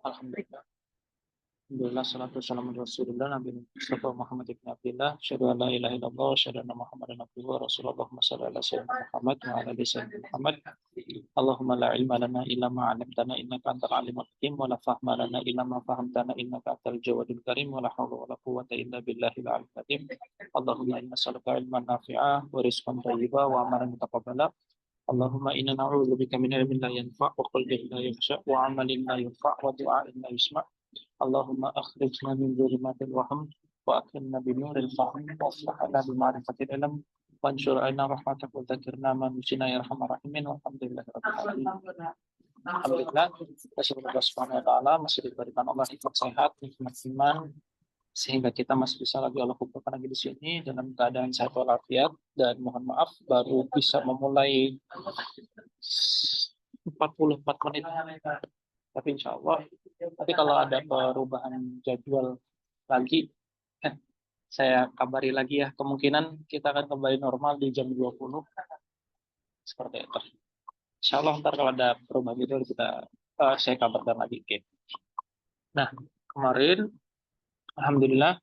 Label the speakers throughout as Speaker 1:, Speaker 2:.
Speaker 1: Alhamdulillah. Alhamdulillah, salatu wassalamu ala Rasulillah, Nabi Mustafa Muhammad ibn Abdillah, syahadu an la ilaha illallah, syahadu anna Muhammadan abduhu wa rasuluhu, Allahumma salli ala sayyidina Muhammad wa ala ali sayyidina Muhammad. Allahumma la ilma lana illa ma 'allamtana innaka antal alimul hakim wa la fahma lana illa ma fahamtana innaka antal jawadul karim wa la haula wa la quwwata illa billahil aliyyil azim. Allahumma inna nas'aluka ilman nafi'a wa rizqan thayyiba wa amalan mutaqabbala. Allahumma inna na'udzubika min ilmin la yanfa' wa qalbin la yakhsha wa 'amalin la yanfa' wa du'a'in la yusma'. Allahumma akhrijna min dhulumatil wahm wa akrimna bi nuril fahm wa aslih lana bi ma'rifatil ilm wa anshur 'alaina rahmatak wa dzakirna ma nusina ya arhamar rahimin walhamdulillahi rabbil alamin. Alhamdulillah, bersyukur Allah Subhanahu wa taala masih diberikan Allah nikmat sehat, nikmat iman sehingga kita masih bisa lagi Allah kumpulkan lagi di sini dalam keadaan sehat walafiat, dan mohon maaf baru bisa memulai 44 menit, tapi insya Allah nanti kalau ada perubahan jadwal lagi saya kabari lagi ya, kemungkinan kita akan kembali normal di jam 20 seperti itu. Insya Allah ntar kalau ada perubahan jadwal saya kabarkan lagi. Oke. Nah, kemarin alhamdulillah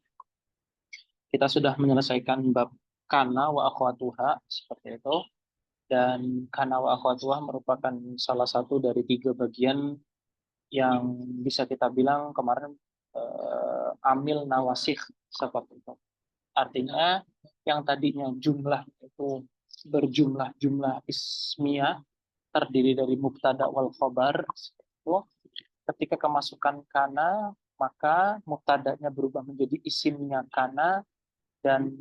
Speaker 1: kita sudah menyelesaikan bab kana wa akhwatuha seperti itu, dan kana wa akhwatuha merupakan salah satu dari 3 bagian yang bisa kita bilang kemarin amil nawasikh seperti itu. Artinya yang tadinya jumlah itu berjumlah jumlah ismiyah terdiri dari mubtada wal khobar, itu ketika kemasukan kana maka mubtadanya berubah menjadi isimnya kana, dan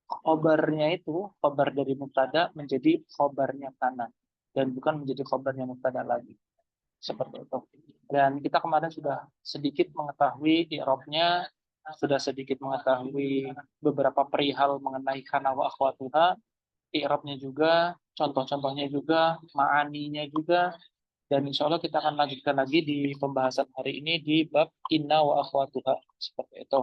Speaker 1: khobarnya itu khobar dari mubtada menjadi khobarnya kana dan bukan menjadi khobarnya mubtada lagi. Seperti itu. Dan kita kemarin sudah sedikit mengetahui i'rabnya, sudah sedikit mengetahui beberapa perihal mengenai kana wa akhwatuha, i'rabnya juga, contoh-contohnya juga, ma'aninya juga, dan insya Allah kita akan lanjutkan lagi di pembahasan hari ini di bab inna wa akhwatuha seperti itu.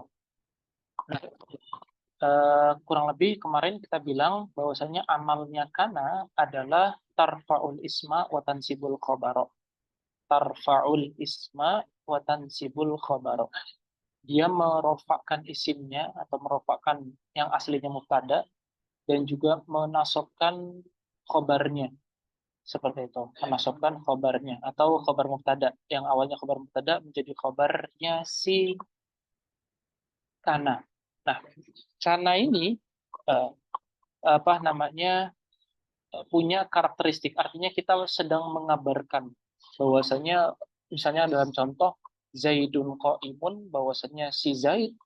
Speaker 1: Nah, kurang lebih kemarin kita bilang bahwasanya amalnya kana adalah tarfa'ul isma wa tansibul khabara. Tarfa'ul isma wa tansibul khabara. Dia merofakkan isimnya atau merofakkan yang aslinya mubtada dan juga menasobkan khobarnya. Seperti itu, menasobkan khobarnya atau khobar mubtada yang awalnya khobar mubtada menjadi khobarnya si kana. Nah, kana ini punya karakteristik, artinya kita sedang mengabarkan bahwasanya misalnya dalam contoh Zaidun qa'imun, bahwasanya si Zaid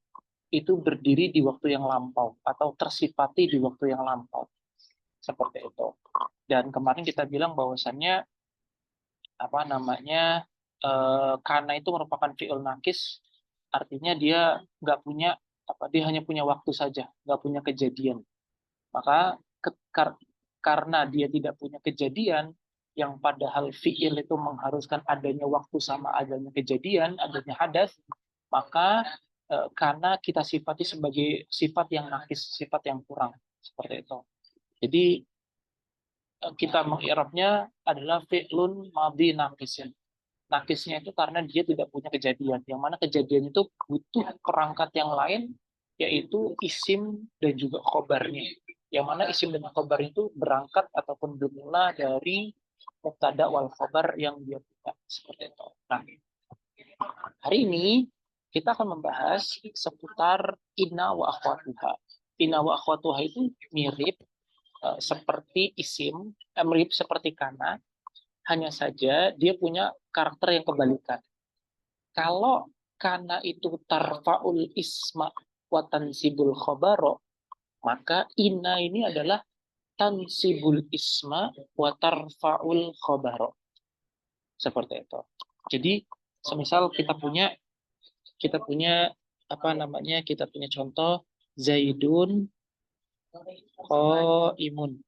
Speaker 1: itu berdiri di waktu yang lampau atau tersifati di waktu yang lampau. Seperti itu. Dan kemarin kita bilang bahwasanya kana itu merupakan fi'il nakis, artinya dia nggak punya dia hanya punya waktu saja, nggak punya kejadian. Maka karena dia tidak punya kejadian, yang padahal fi'il itu mengharuskan adanya waktu sama adanya kejadian, adanya hadas, maka karena kita sifati sebagai sifat yang nakis, sifat yang kurang, seperti itu. Jadi kita mengirabnya adalah fi'lun madhi nakisin. Nakisnya itu karena dia tidak punya kejadian, yang mana kejadian itu butuh perangkat yang lain, yaitu isim dan juga khobarnya. Yang mana isim dan khobar itu berangkat ataupun bermula dari mubtada wal khobar yang dia punya. Seperti itu. Nah, hari ini kita akan membahas seputar inna wa akhwatuha. Inna wa akhwatuha itu mirip seperti isim, mirip seperti kana, hanya saja dia punya karakter yang kebalikan. Kalau kana itu tarfa'ul isma wa tansibul khabaro, maka inna ini adalah tansibul isma wa tarfa'ul khabaro. Seperti itu. Jadi, semisal kita punya contoh Zaidun qaimun.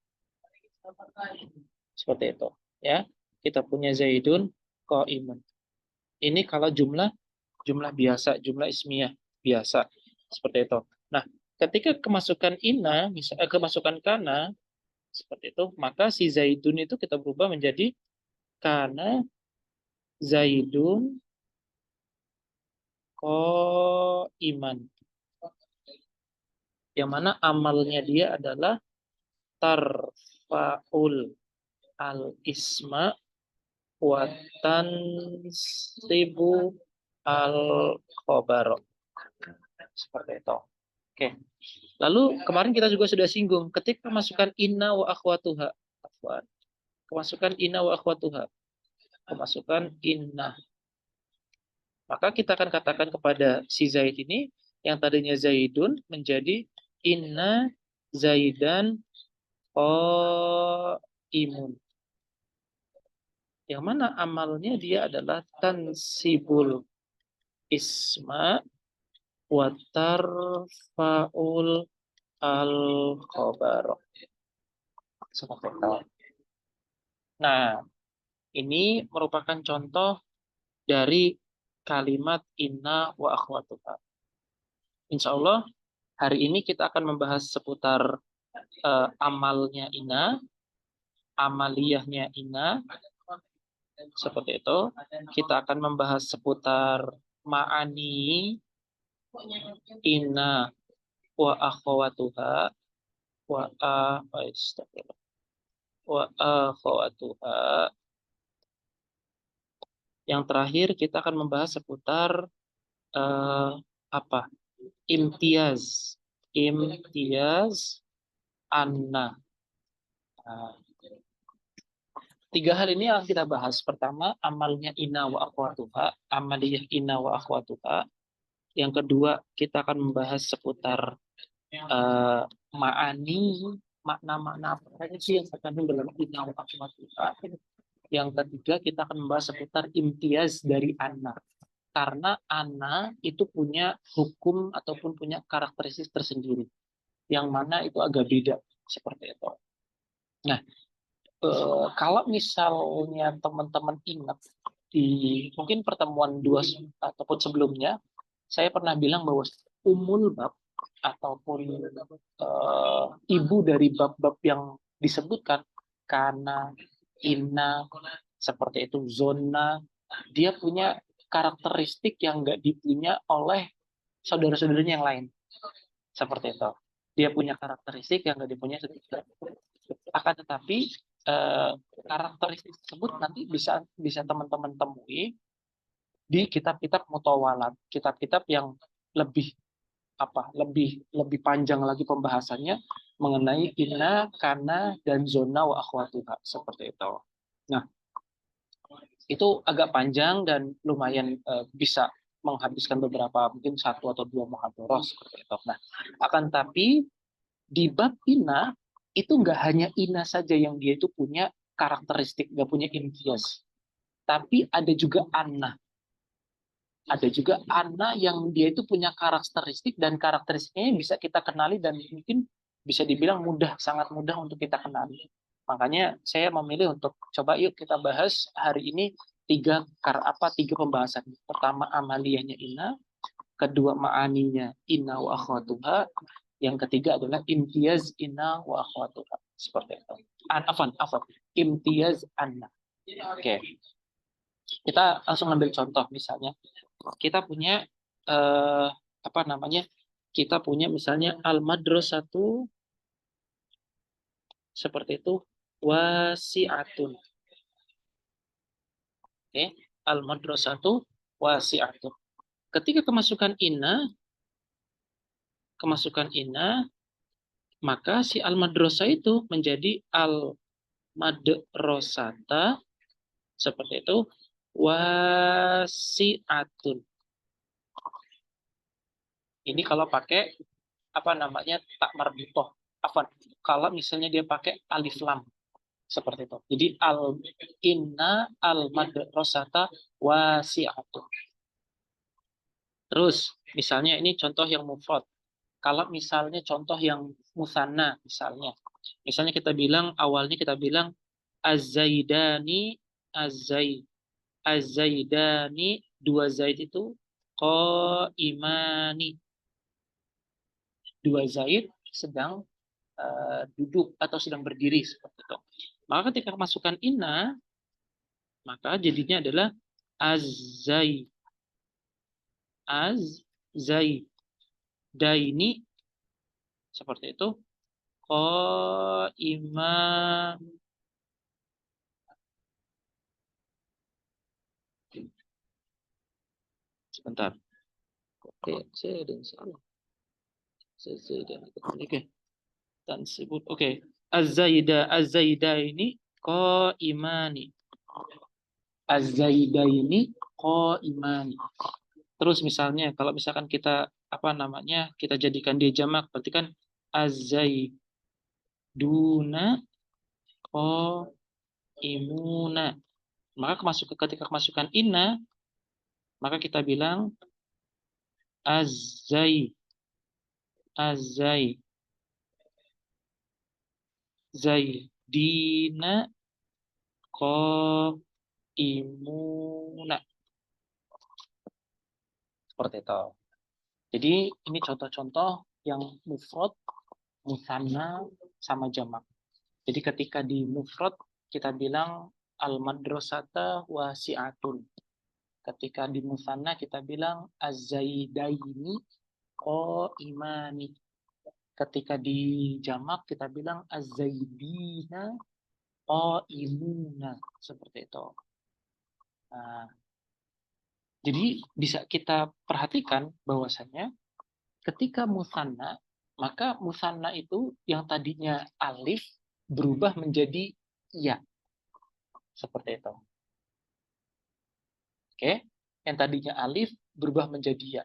Speaker 1: Seperti itu, ya. Kita punya Zaidun qaimun. Ini kalau jumlah biasa, jumlah ismiyah biasa, seperti itu. Nah, ketika kemasukan inna, kemasukan kana, seperti itu, maka si Zaidun itu kita berubah menjadi kana Zaidun Qa'iman. Yang mana amalnya dia adalah tarfa'ul al-isma wa tansibu al-khabar. Seperti itu. Oke. Lalu kemarin kita juga sudah singgung ketika masukkan inna wa akhwatuha. Kemasukan inna wa akhwatuha. Kemasukan inna. Maka kita akan katakan kepada si Zaid ini yang tadinya Zaidun menjadi inna Zaidan qaimun. Yang mana amalnya dia adalah tansibul isma wa tarfa'ul al-khabar. Seperti itu. Nah, ini merupakan contoh dari kalimat inna wa akhwatuha. Insya Allah hari ini kita akan membahas seputar amalnya inna, amaliyahnya inna, seperti itu. Kita akan membahas seputar ma'ani inna wa akhwatuha wa akhwatuha. Yang terakhir kita akan membahas seputar apa? Imtiaz anna. Nah, tiga hal ini yang kita bahas. Pertama, amalnya inna wa akhwatuha, amaliyah inna wa akhwatuha. Yang kedua, kita akan membahas seputar ma'ani, makna-makna apa saja sih yang terkandung dalam inna wa akhwatuha. Yang ketiga, kita akan membahas seputar imtiaz dari anna. Karena anna itu punya hukum ataupun punya karakteristik tersendiri. Yang mana itu agak beda. Seperti itu. Nah, kalau misalnya teman-teman ingat di mungkin pertemuan dua ataupun sebelumnya, saya pernah bilang bahwa umul bab ataupun ibu dari bab-bab yang disebutkan karena inna seperti itu zona, dia punya karakteristik yang nggak dipunya oleh saudara-saudaranya yang lain. Seperti itu. Dia punya karakteristik yang nggak dipunya saudara. Akan tetapi karakteristik tersebut nanti bisa teman-teman temui di kitab-kitab mutawalat, kitab-kitab yang lebih lebih panjang lagi pembahasannya mengenai inna, kana, dan zona wa akhwatuha seperti itu. Nah, itu agak panjang dan lumayan bisa menghabiskan beberapa mungkin satu atau dua muhadharah seperti itu. Nah, akan tapi di bab inna itu nggak hanya inna saja yang dia itu punya karakteristik, nggak punya imtiaz, tapi ada juga anna. Ada juga anna yang dia itu punya karakteristik dan karakteristiknya bisa kita kenali dan mungkin bisa dibilang mudah, sangat mudah untuk kita kenali. Makanya saya memilih untuk coba yuk kita bahas hari ini tiga pembahasan. Pertama amaliyahnya inna, kedua ma'aninya inna wa akhwatuha, yang ketiga adalah imtiaz inna wa akhwatuha. Seperti itu. Afan. Imtiaz anna. Oke. Kita langsung ambil contoh misalnya. Kita punya Kita punya misalnya al-madrasatu seperti itu wasi'atun. Oke, al-madrasatu wasi'atun. Ketika kemasukan inna, maka si al-madrasah itu menjadi al-madrasata seperti itu wasi'atun. Ini kalau pakai tak marbitoh. Kalau misalnya dia pakai alif lam seperti itu. Jadi inna al-madrasata wasi'atun. Terus misalnya ini contoh yang mufrad. Kalau misalnya contoh yang musanna misalnya kita bilang awalnya kita bilang az-zaidani az-zaidani dua zaid itu qaimani. Dua zaid sedang duduk atau sedang berdiri seperti itu. Maka ketika masukkan inna, maka jadinya adalah Az-Zaidaini seperti itu. Qaimah. Sebentar. Oke, saya ada yang salah. Oke, dan sebut. Oke. Az-Zaidaini qaimani. Az-Zaidaini qaimani. Terus misalnya kalau misalkan kita apa namanya? Kita jadikan dia jamak, berarti kan az-zaiduna qaimuna. Maka ketika kemasukan inna, maka kita bilang az-zai az-zai zaidina qaimuna. Seperti itu. Jadi ini contoh-contoh yang mufrad, musanna sama jamak. Jadi ketika di mufrad kita bilang al-madrasata wasi'atun. Ketika di musanna kita bilang az-zaidaini qaimani. Ketika di jamak kita bilang az-zaidina qaimuna. Seperti itu. Nah, jadi bisa kita perhatikan bahwasanya ketika musanna, maka musanna itu yang tadinya alif berubah menjadi ya. Seperti itu. Oke, yang tadinya alif berubah menjadi ya.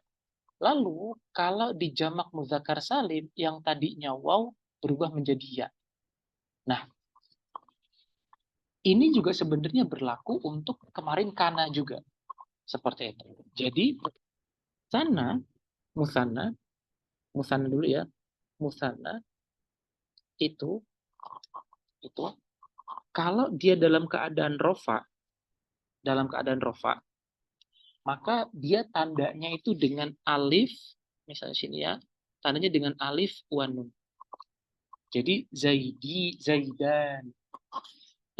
Speaker 1: Lalu kalau di jamak muzakkar salim yang tadinya waw berubah menjadi ya. Nah, ini juga sebenarnya berlaku untuk kemarin kana juga. Seperti itu. Jadi sana musanna dulu ya. Musanna itu kalau dia dalam keadaan rofa, maka dia tandanya itu dengan alif, misalnya sini ya, tandanya dengan alif wa nun. Jadi zaidi, zaidan.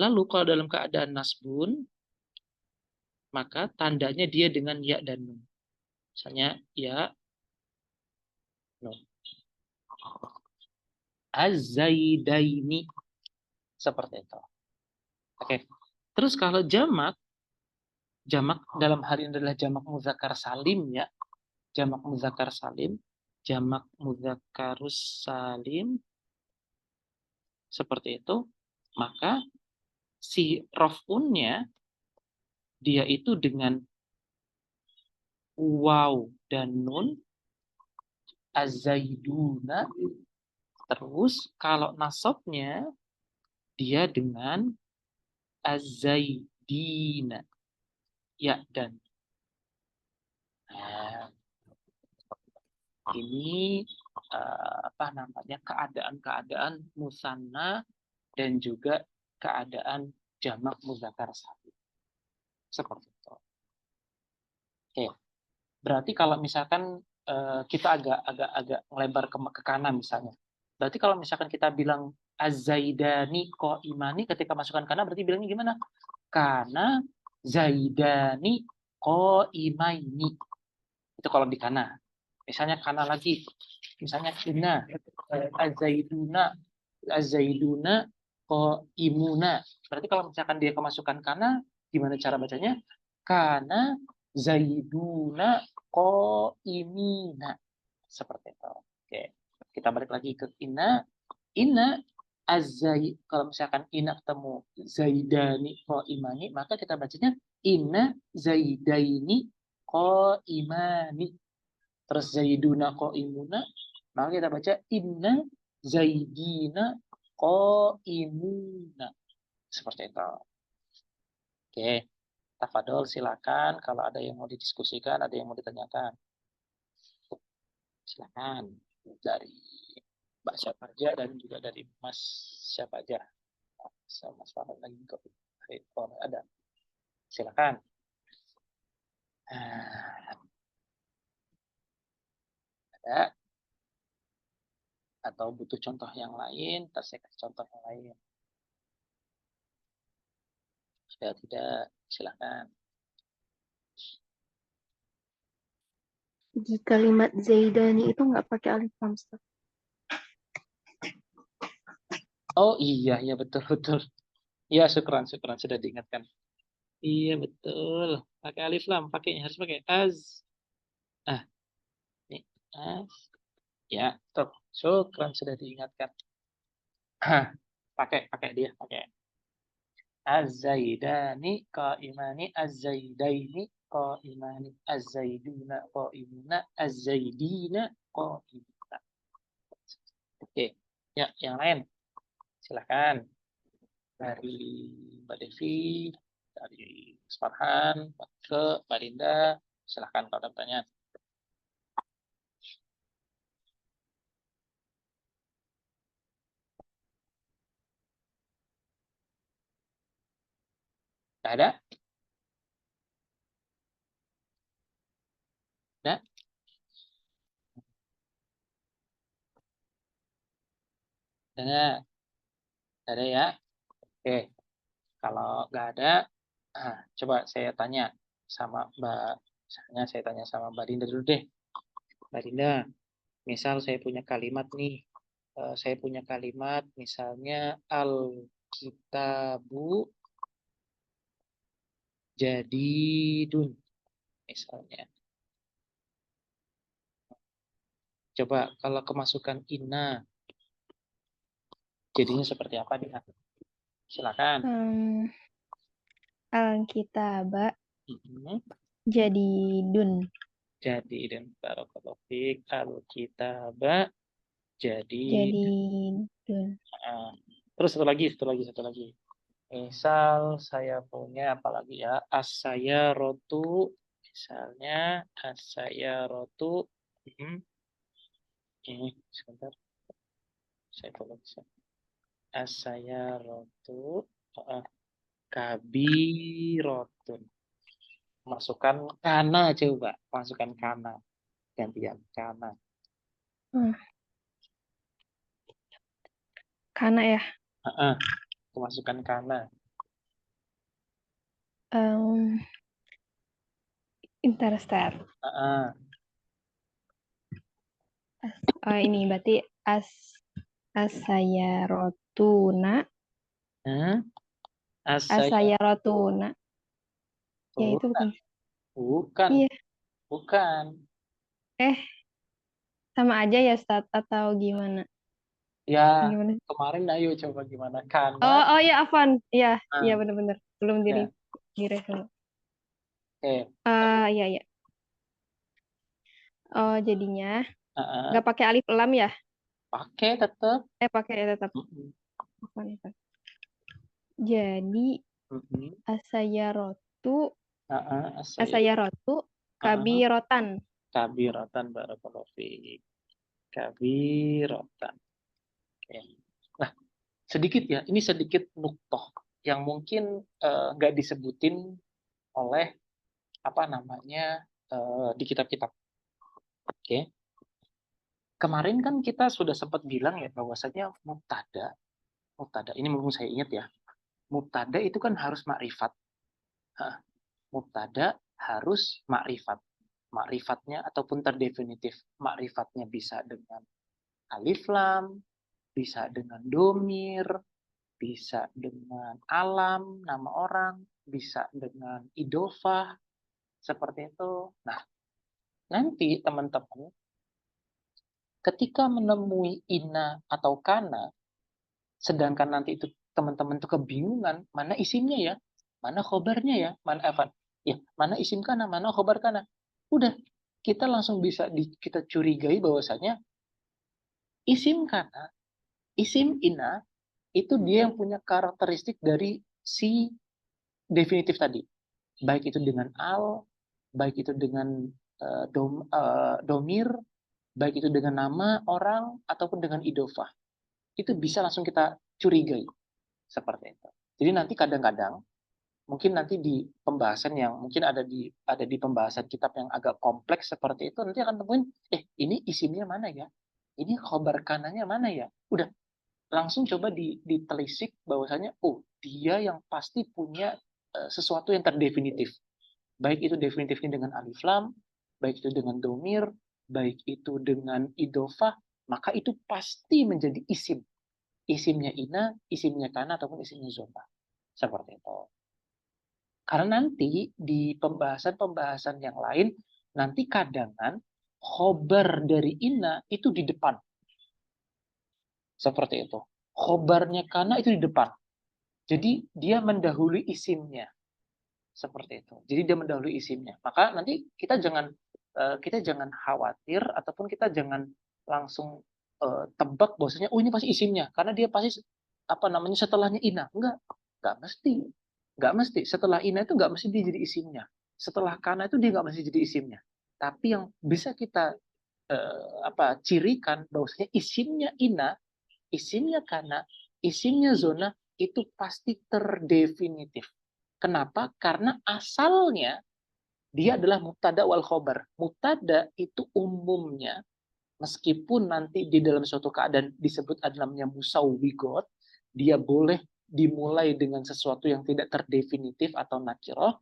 Speaker 1: Lalu kalau dalam keadaan nasbun, maka tandanya dia dengan ya dan nun. Misalnya ya, nun. Az-zaidaini. Seperti itu. Oke. Terus kalau jamak dalam hal ini adalah jamak muzakkar salim ya. Jamak muzakkar salim, jamak mudzakarus salim seperti itu, maka si rof'unnya dia itu dengan waw dan nun, az-zaiduna, terus kalau nasabnya dia dengan az-zaidina, ya dan. Nah, ini apa namanya keadaan-keadaan musanna dan juga keadaan jamak muzakkar salim. Seperti itu. Oke. Berarti kalau misalkan kita agak melebar ke kanan misalnya. Berarti kalau misalkan kita bilang az-zaidani qaimani ketika masukkan kana berarti bilangnya gimana? Kana zaidani qaimaini. Itu kalau di kana. Misalnya kana lagi. Misalnya inna az-zaiduna qaimuna. Berarti kalau misalkan dia kemasukan kana gimana cara bacanya? Kana zaiduna qaimina. Seperti itu. Oke. Kita balik lagi ke inna. Inna kalau misalkan inna ketemu zaidani qaimani, maka kita bacanya inna zaidaini qaimani. Terus zaiduna qaimuna, maka kita baca inna zaidina qaimuna. Seperti itu. Oke. Tafadol silakan kalau ada yang mau didiskusikan, ada yang mau ditanyakan. Silakan dari Mbak siapa aja dan juga dari Mas siapa aja. Sama Mas Farhan lagi kok. Ada. Silakan. Ada atau butuh contoh yang lain, saya kasih contoh yang lain. Ada tidak? Silakan.
Speaker 2: Di kalimat Zaidani itu nggak pakai alif lam, Ustaz.
Speaker 1: Oh iya, ya betul. Ya, syukran sudah diingatkan. Iya betul. Pakai alif lam, harus pakai az. Ah, ini az. Ya, betul. Syukran sudah diingatkan. Pakai dia, pakai. Az-zaidani qaimani az-zaidaini qaimani az-zaiduna qaimuna az-zaidina qaimuna. Oke. Ya, yang lain. Silakan. Dari Mbak Devi, dari Mas Farhan, ke Mbak Linda. Silakan kalau ada pertanyaan. Nggak ada? Nggak? Nggak ada ya? Oke. Kalau nggak ada, coba saya tanya sama Mbak. Misalnya saya tanya sama Mbak Linda dulu deh. Mbak Linda, misal saya punya kalimat nih. Saya punya kalimat misalnya al-kitabu jadidun misalnya. Coba kalau kemasukan inna jadinya seperti apa nih? Silakan.
Speaker 2: Al-kitaba
Speaker 1: Mhm.
Speaker 2: jadidun.
Speaker 1: Jadidun barakallahu fik al-kitaba jadid.
Speaker 2: Jadidun.
Speaker 1: Terus satu lagi. Misal saya punya apa lagi ya? As-sayyaratu misalnya as-sayyaratu. Ini sebentar. Saya tolong bisa. As-sayyaratu kabirotun. Masukkan kana coba, masukkan kana. Gantian kana.
Speaker 2: Kana ya.
Speaker 1: Masukkan kana.
Speaker 2: Interstellar. Ini berarti asayarotuna. Asayarotuna. Ya itu bukan.
Speaker 1: Bukan.
Speaker 2: Iya.
Speaker 1: Bukan.
Speaker 2: Sama aja ya, Ustaz, atau gimana?
Speaker 1: Ya,
Speaker 2: Gimana?
Speaker 1: kemarin ayo coba gimana kana.
Speaker 2: Oh ya, Afwan. Iya benar-benar. Belum
Speaker 1: Ya.
Speaker 2: direspon.
Speaker 1: Oke.
Speaker 2: Iya. Oh, jadinya nggak
Speaker 1: Uh-uh.
Speaker 2: pakai alif lam ya?
Speaker 1: Pakai tetap.
Speaker 2: Pakai tetap. Jadi asayarotu kabirotan.
Speaker 1: Kabirotan barakallahu fiik. Kabirotan. Oke. Nah, sedikit ya, ini sedikit nuktoh yang mungkin nggak disebutin oleh apa namanya di kitab-kitab. Oke. Kemarin kan kita sudah sempat bilang ya bahwasanya mubtada ini mumpung saya ingat ya. Mubtada itu kan harus makrifat. Mubtada harus makrifat. Makrifatnya ataupun terdefinitif. Makrifatnya bisa dengan alif lam, bisa dengan domir, bisa dengan alam, nama orang, bisa dengan idofah, seperti itu. Nah, nanti teman-teman ketika menemui ina atau kana, sedangkan nanti itu teman-teman tuh kebingungan, mana isimnya ya, mana khobarnya ya, mana isim kana, mana khobar kana. Udah, kita langsung bisa kita curigai bahwasanya isim kana, isim ina, itu dia yang punya karakteristik dari si definitif tadi. Baik itu dengan al, baik itu dengan domir, baik itu dengan nama orang, ataupun dengan idofah. Itu bisa langsung kita curigai. Seperti itu. Jadi nanti kadang-kadang, mungkin nanti di pembahasan yang mungkin ada di pembahasan kitab yang agak kompleks seperti itu, nanti akan temuin, ini isimnya mana ya? Ini khobar kanannya mana ya? Udah, langsung coba ditelisik bahwasanya, dia yang pasti punya sesuatu yang terdefinitif. Baik itu definitifnya dengan alif lam, baik itu dengan domir, baik itu dengan idofah, maka itu pasti menjadi isim. Isimnya ina, isimnya kana, ataupun isimnya zona. Seperti itu. Karena nanti di pembahasan-pembahasan yang lain, nanti kadangan khobar dari ina itu di depan. Seperti itu. Khobarnya kana itu di depan. Jadi dia mendahului isimnya. Seperti itu. Jadi dia mendahului isimnya. Maka nanti kita jangan khawatir ataupun kita jangan langsung tebak bahwasanya oh ini pasti isimnya karena dia pasti apa namanya setelahnya ina. Enggak mesti. Enggak mesti. Setelah ina itu enggak mesti dia jadi isimnya. Setelah kana itu dia enggak mesti jadi isimnya. Tapi yang bisa kita cirikan bahwasanya isimnya ina, isimnya kana, isimnya zona itu pasti terdefinitif. Kenapa? Karena asalnya dia adalah mubtada wal khobar. Mubtada itu umumnya, meskipun nanti di dalam suatu keadaan disebut ada namanya musawwigot, dia boleh dimulai dengan sesuatu yang tidak terdefinitif atau nakiroh,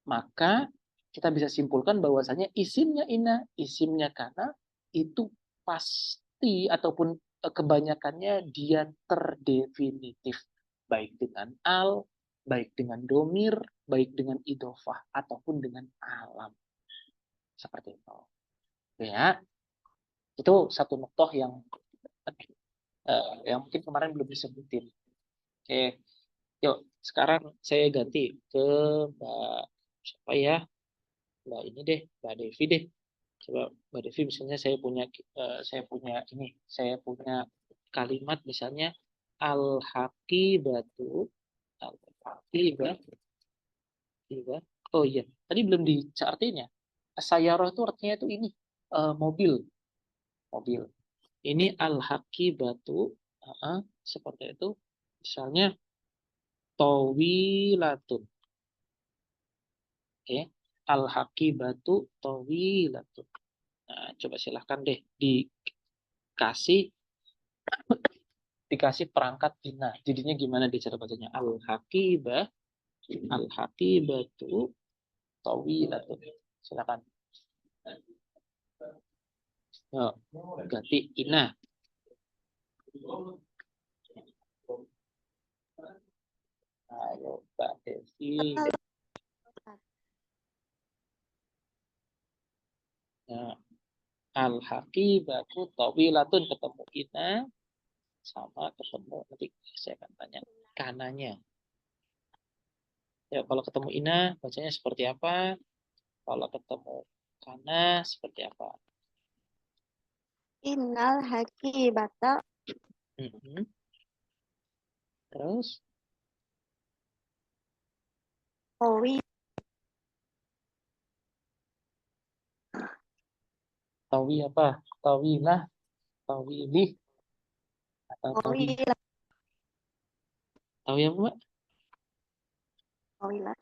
Speaker 1: maka kita bisa simpulkan bahwasanya isimnya ina, isimnya kana, itu pasti ataupun kebanyakannya dia terdefinitif. Baik dengan al, baik dengan domir, baik dengan idofah, ataupun dengan alam. Seperti itu. Ya, itu satu nuktoh yang mungkin kemarin belum disebutin. Oke, yuk sekarang saya ganti ke Mbak siapa ya? Mbak ini deh, Mbak Devi deh. Coba Mbak Devi misalnya saya punya kalimat misalnya al-haqibatu al-haqibatu. Oh iya, tadi belum dicartin ya. Sayyarah itu artinya itu ini mobil, mobil. Ini al-haqibatu seperti itu. Misalnya tawilatun. Oke. Al-haqibatu tawilatun. Nah, coba silahkan deh dikasih perangkat ina. Jadinya gimana di cara bacanya? Al-haqibatu tawilatun. Silakan. Yuk, ganti ina. Ayo, Mbak Devi. Nah, al-haqibatu tawilatun ketemu ina sama ketemu nanti saya akan tanya kananya. Ya, kalau ketemu ina bacanya seperti apa? Kalau ketemu kana seperti apa?
Speaker 3: Innal haqibata
Speaker 1: Terus
Speaker 3: tawi
Speaker 1: tawi apa? Tawilah, tawilih, atau tawi.
Speaker 3: tawilat
Speaker 1: Tawi apa, Mbak?
Speaker 3: tawilat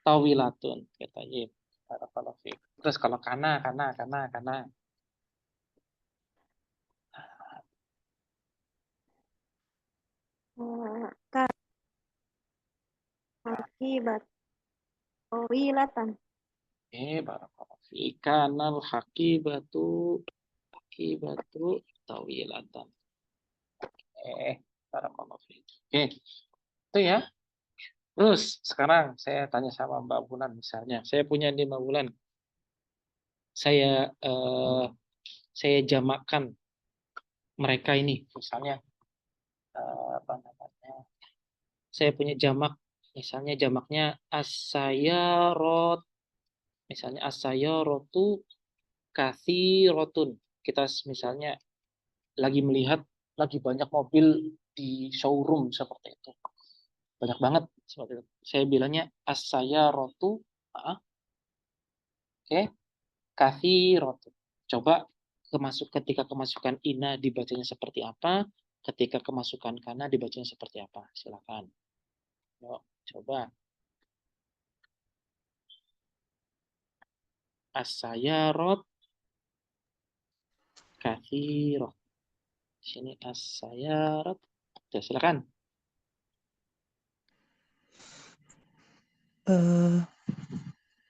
Speaker 1: Tawilatun, katanya. Terus kalau kana.
Speaker 3: kan haqibat tawilatan
Speaker 1: Barakallahu fiik. Kanal haqibatu tawilatan. Barakallahu fiik. Oke, itu ya. Terus sekarang saya tanya sama Mbak Bulan misalnya. Saya punya 5 bulan. Saya jamakkan mereka ini. Misalnya apa namanya? Saya punya jamak. Misalnya jamaknya as-sayyarot. Misalnya as-sayyarotu katsirotun. Kita misalnya lagi banyak mobil di showroom seperti itu. Banyak banget seperti itu. Saya bilangnya as-sayyarotu katsirotun. Coba ketika kemasukan ina dibacanya seperti apa, ketika kemasukan kana dibacanya seperti apa. Silakan. Yuk, coba. As-sayyarot katsirot. Sini as-sayyarot. Silakan.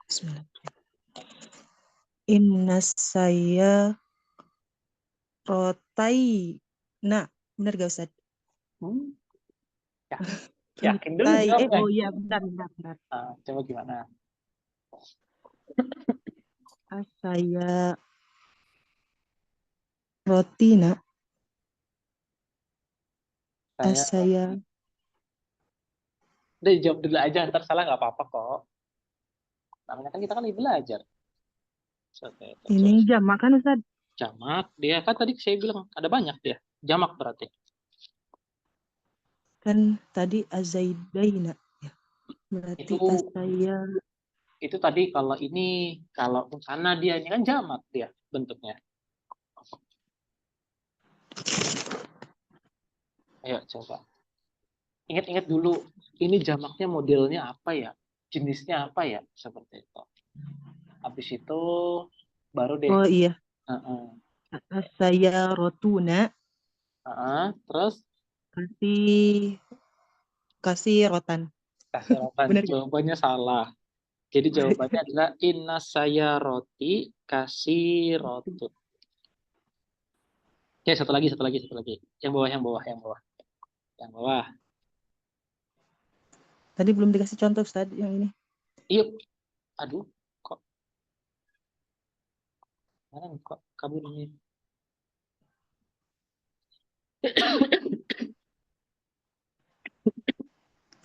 Speaker 4: Bismillah. Inna saya rotai. Nah, benar gak Ustaz?
Speaker 1: Hmm, ya, yakin dulu
Speaker 4: Rotai.
Speaker 1: jawabnya.
Speaker 4: Oh iya, benar.
Speaker 1: Ah, coba gimana?
Speaker 4: Saya rotina.
Speaker 1: Saya
Speaker 4: Saya
Speaker 1: udah jawab dulu aja, ntar salah nggak apa-apa kok. Namanya kan kita kan lagi belajar. Seperti itu.
Speaker 4: ini
Speaker 1: Terus
Speaker 4: jamak kan Ustaz?
Speaker 1: jamak, dia kan tadi saya bilang ada banyak dia. Jamak berarti.
Speaker 4: Kan tadi azaidaina. Ya. Berarti
Speaker 1: Itu
Speaker 4: saya
Speaker 1: itu tadi kalau ini kalau sana dia ini kan jamak dia bentuknya. Ayo coba. Ingat-ingat dulu, ini jamaknya modelnya apa ya? Jenisnya apa ya? Seperti itu. Habis itu baru deh.
Speaker 4: oh iya.
Speaker 1: Heeh.
Speaker 4: Saya rotuna.
Speaker 1: Heeh. Terus
Speaker 4: Kasih rotan.
Speaker 1: kasih harapan.
Speaker 4: Benar gak?
Speaker 1: Jawabannya salah. Jadi jawabannya adalah inna saya roti kasih rotu. Oke, satu lagi. Yang bawah. Yang bawah.
Speaker 4: Tadi belum dikasih contoh Ustaz yang ini.
Speaker 1: Yuk. Aduh, kok mana nih kok kabur ini?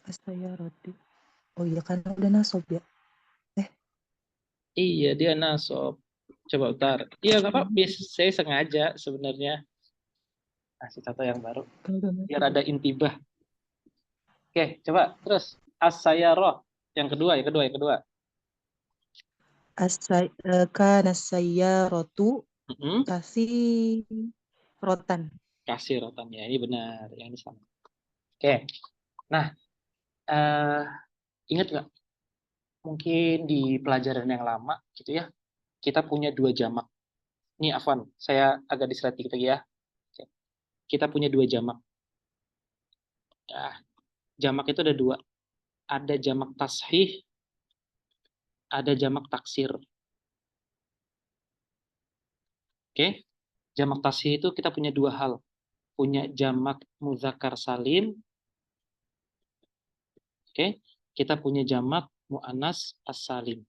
Speaker 4: Saya roti. Oh iya kan udah nasob ya.
Speaker 1: Iya, dia nasab. Coba bentar. Iya, nggak apa-apa. Saya sengaja sebenarnya kasih contoh yang baru
Speaker 4: Kan udah
Speaker 1: biar
Speaker 4: nasob.
Speaker 1: ada intibah. Oke, coba terus as-sayyarah. Yang kedua.
Speaker 4: Kana saya rotu
Speaker 1: Mm-mm.
Speaker 4: kasih rotan.
Speaker 1: Kasih rotannya. Ini benar. Yang ini sama. Oke. Nah, eh, ingat nggak? Mungkin di pelajaran yang lama gitu ya, kita punya dua jamak. Ini Afwan, saya agak distract dikit lagi ya. Oke. Kita punya dua jamak. Ya, jamak itu ada dua. Ada jamak tashih, ada jamak taksir. Oke. Jamak tashih itu kita punya dua hal. Punya jamak muzakkar salim. Oke. Kita punya jamak muannas as-salim.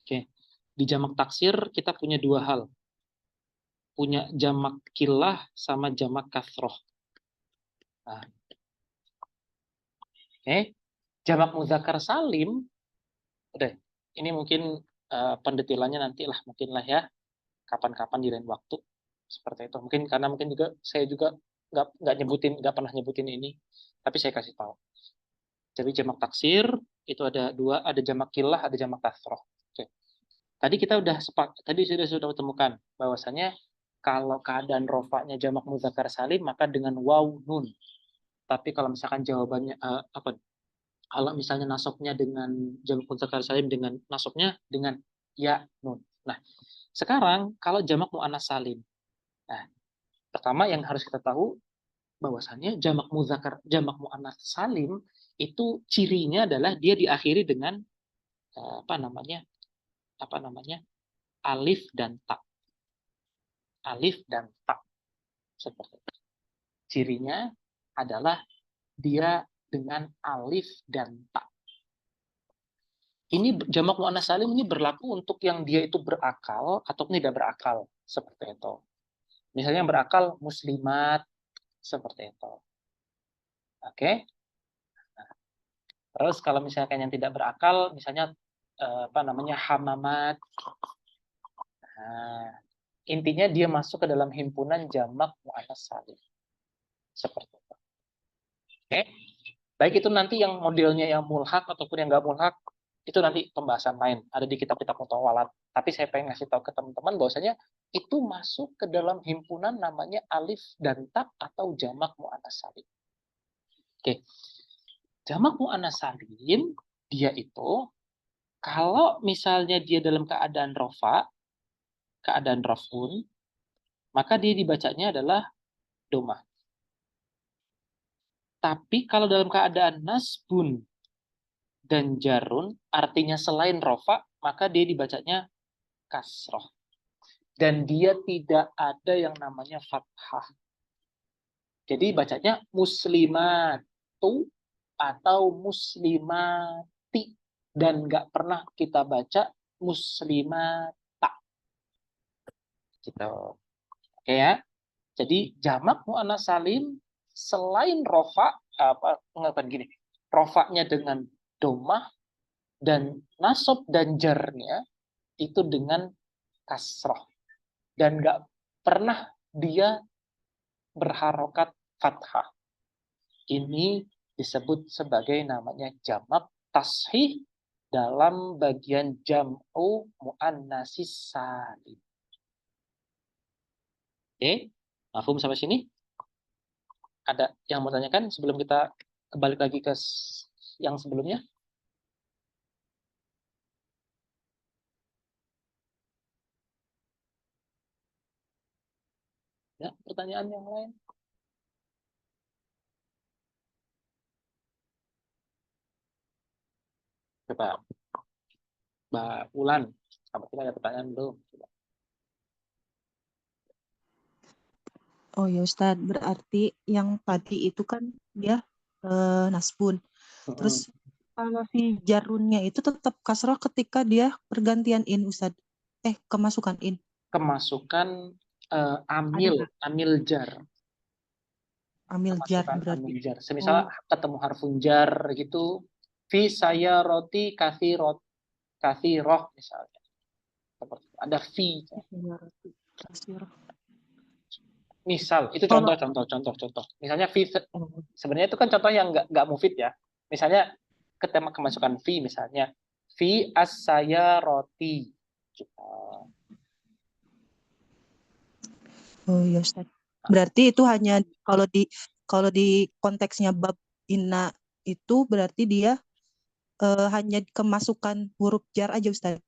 Speaker 1: Oke. Di jamak taksir kita punya dua hal. Punya jamak kilah sama jamak kasroh. Nah, oke. Jamak muzakkar salim, udah. Ini mungkin pendetilannya nanti lah, mungkin lah ya. Kapan-kapan di lain waktu. Seperti itu. Mungkin karena mungkin juga saya juga nggak pernah nyebutin ini. Tapi saya kasih tahu. Jadi jamak taksir itu ada dua, ada jamak kilah, ada jamak kasroh. Oke. Tadi kita tadi sudah temukan bahwasanya kalau keadaan rofaknya jamak muzakkar salim maka dengan waw nun. Tapi kalau misalkan jawabannya kalau misalnya nasabnya dengan jamak muzakkar salim dengan nasabnya dengan ya nun. Nah, sekarang kalau jamak muannas salim. Nah, pertama yang harus kita tahu bahwasannya jamak muannas salim itu cirinya adalah dia diakhiri dengan apa namanya? Alif dan ta. Alif dan ta. Seperti itu. Cirinya adalah dia dengan alif dan ta. Ini jamak muannas salim ini berlaku untuk yang dia itu berakal atau tidak berakal, seperti itu. Misalnya yang berakal muslimat, seperti itu. Oke. Terus kalau misalkan yang tidak berakal, misalnya hamamat. Nah, intinya dia masuk ke dalam himpunan jamak muannas salim. Seperti itu. Oke. Baik itu nanti yang modelnya yang mulhak ataupun yang nggak mulhak, itu nanti pembahasan lain. Ada di kitab-kitab mutawalat. Tapi saya pengen ngasih tahu ke teman-teman bahwasanya itu masuk ke dalam himpunan namanya alif dan ta atau jamak muannas salim. Oke. Jamak muannas salim, dia itu kalau misalnya dia dalam keadaan rofa, keadaan rafun, maka dia dibacanya adalah domah. Tapi kalau dalam keadaan nasbun dan jarun, artinya selain rofa, maka dia dibacanya kasroh. Dan dia tidak ada yang namanya fathah. Jadi bacanya muslimatu atau muslimati. Dan nggak pernah kita baca muslimata. Gitu. Oke ya. Jadi jamak muannas salim selain rofa, mengatakan gini, rofanya dengan domah dan nasab dan jarnya itu dengan kasroh. Dan nggak pernah dia berharokat fathah. Ini disebut sebagai namanya jamak tashih dalam bagian jam'u muannatsis salim. Oke, mafhum sampai sini? Ada yang mau tanyakan sebelum kita balik lagi ke yang sebelumnya? Ya, pertanyaan yang lain? Coba, Mbak Ulan, apa kita ada pertanyaan belum? Coba.
Speaker 4: Oh ya Ustadz, berarti yang tadi itu kan dia nasbun. Terus kalau si jarunnya itu tetap kasroh ketika dia pergantian in Ustadz. Kemasukan in.
Speaker 1: Kemasukan
Speaker 4: Ada nggak?
Speaker 1: amil jar.
Speaker 4: Amil jar
Speaker 1: Kemasukan
Speaker 4: berarti.
Speaker 1: amil jar. Semisal ketemu harfun jar gitu, fi saya roti kafiroh misalnya. Seperti itu. Ada fi. Misal itu
Speaker 4: Kalau
Speaker 1: contoh. Misalnya fi sebenarnya itu kan contoh yang nggak mufid ya. Misalnya ketemu kemasukan fi misalnya fi as saya roti.
Speaker 4: oh ya Ustadz. Berarti itu hanya kalau di konteksnya bab inna itu berarti dia hanya kemasukan huruf jar aja Ustadz.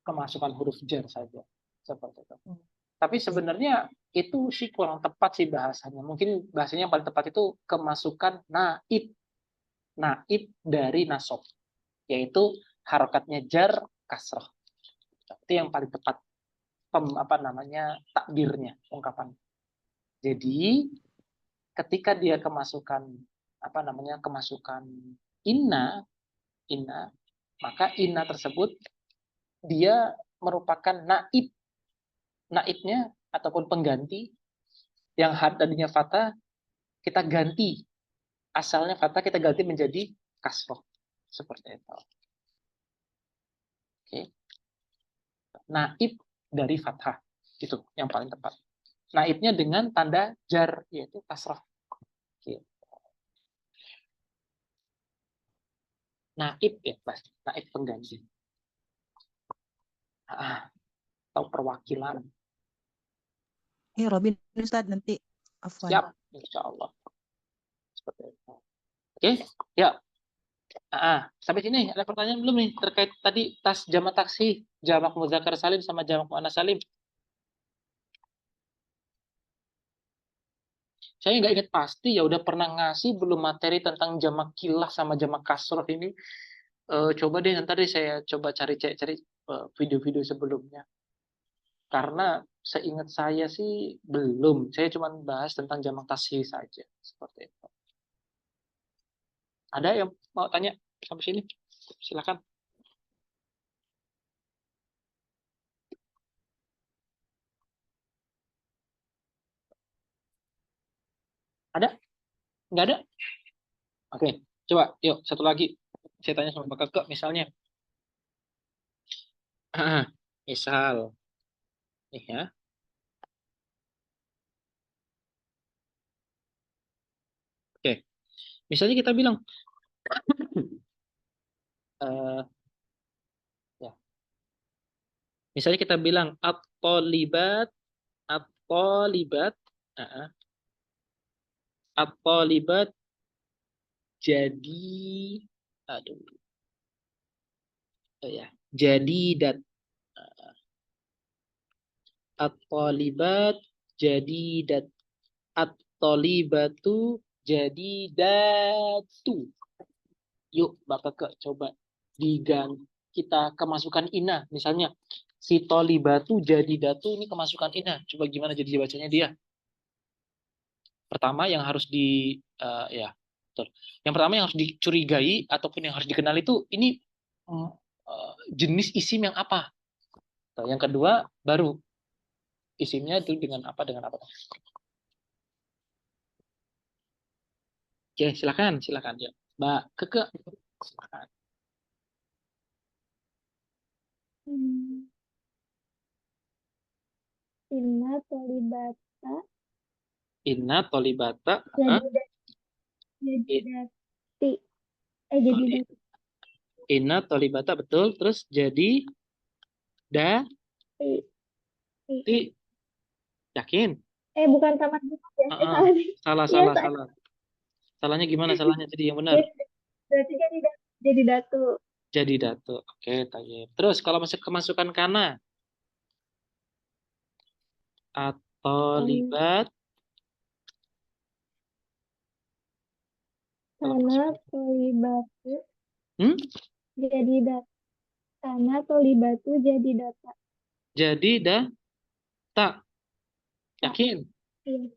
Speaker 1: Kemasukan huruf jar saja seperti itu. Tapi sebenarnya itu sih kurang tepat sih bahasanya. Mungkin bahasanya yang paling tepat itu kemasukan naib dari nasab, yaitu harokatnya jar kasrah. Itu yang paling tepat takbirnya, ungkapan. Jadi ketika dia kemasukan inna, maka inna tersebut dia merupakan naibnya ataupun pengganti yang tadinya fathah kita ganti, asalnya fathah kita ganti menjadi kasroh seperti itu. Oke. Naib dari fathah itu yang paling tepat. Naibnya dengan tanda jar yaitu kasroh. Oke. Naib ya pasti, naib pengganti. Atau perwakilan.
Speaker 4: Robin Ustadz nanti. Afwan.
Speaker 1: Siap, insya Allah. Seperti itu. Oke, ya. Sampai sini ada pertanyaan belum nih terkait tadi jamak taksih, jamak muzakkar salim sama jamak muannas salim? Saya nggak ingat pasti ya udah pernah ngasih belum materi tentang jamak kilah sama jamak kasroh ini. Coba deh nanti saya coba cari video-video sebelumnya. Karena seingat saya sih belum. Saya cuma bahas tentang jamak taksih saja seperti itu. Ada yang mau tanya sampai sini? Silakan. Ada? Nggak ada? Oke, coba yuk satu lagi. Saya tanya sama Pak Kakak misalnya. Misal, nih ya. Oke, misalnya kita bilang, ya. Misalnya kita bilang at-talibat, at-talibat, at-talibat jadi, aduh, ya, jadi dat. At-talibat jadi dat. At-talibatu jadi datu. Yuk, Mbak Keke, coba kita kemasukan ina. Misalnya, si tolibatu jadi datu, ini kemasukan ina. Coba gimana jadi bacanya dia? Pertama yang harus ya, betul. Yang pertama yang harus dicurigai ataupun yang harus dikenal itu ini mm, jenis isim yang apa. Nah, yang kedua baru isimnya itu dengan apa dengan apa. Oke, silakan ya, Mbak Keke. Silakan.
Speaker 2: Hmm. Inna tolibata
Speaker 1: Inna tolibata.
Speaker 2: jadi jadi dati. Jadi dati.
Speaker 1: Inna tolibata betul. Terus jadi ti. Yakin?
Speaker 2: Bukan tamat buku ya.
Speaker 1: Heeh.
Speaker 2: Salah nih.
Speaker 1: Salah,
Speaker 2: Iya,
Speaker 1: salah. Salahnya gimana? Salahnya jadi yang benar.
Speaker 2: Yes, berarti jadi datu.
Speaker 1: Jadi datu. Oke, tayyib. Terus kalau masuk kemasukan kana atau
Speaker 2: Hmm.
Speaker 1: libat, kalau
Speaker 2: Karena
Speaker 1: masuk-
Speaker 2: tolibatu
Speaker 1: hmm?
Speaker 2: jadi data. Karena tolibatu jadi data.
Speaker 1: Jadi tak. Yakin?
Speaker 2: Iya.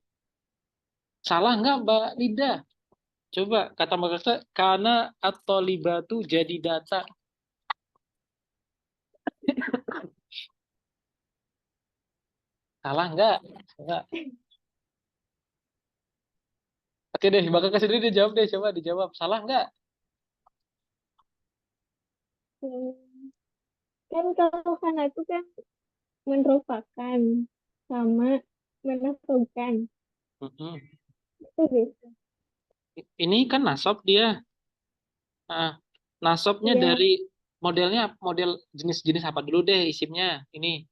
Speaker 1: Salah nggak, Mbak Lida? Coba kata Mbak Kata, kana atau libatu jadi data. Salah nggak? Nggak. Oke deh, Mbak Kata sendiri dia jawab deh. Coba dijawab. Salah nggak?
Speaker 2: Hmm. Kan kalau karena itu kan merupakan sama menafsirkan.
Speaker 1: Mm-mm.
Speaker 2: Itu beda.
Speaker 1: Ini kan nasab dia. Nah, nasabnya
Speaker 2: Iya.
Speaker 1: dari model jenis-jenis apa dulu deh isimnya. Ini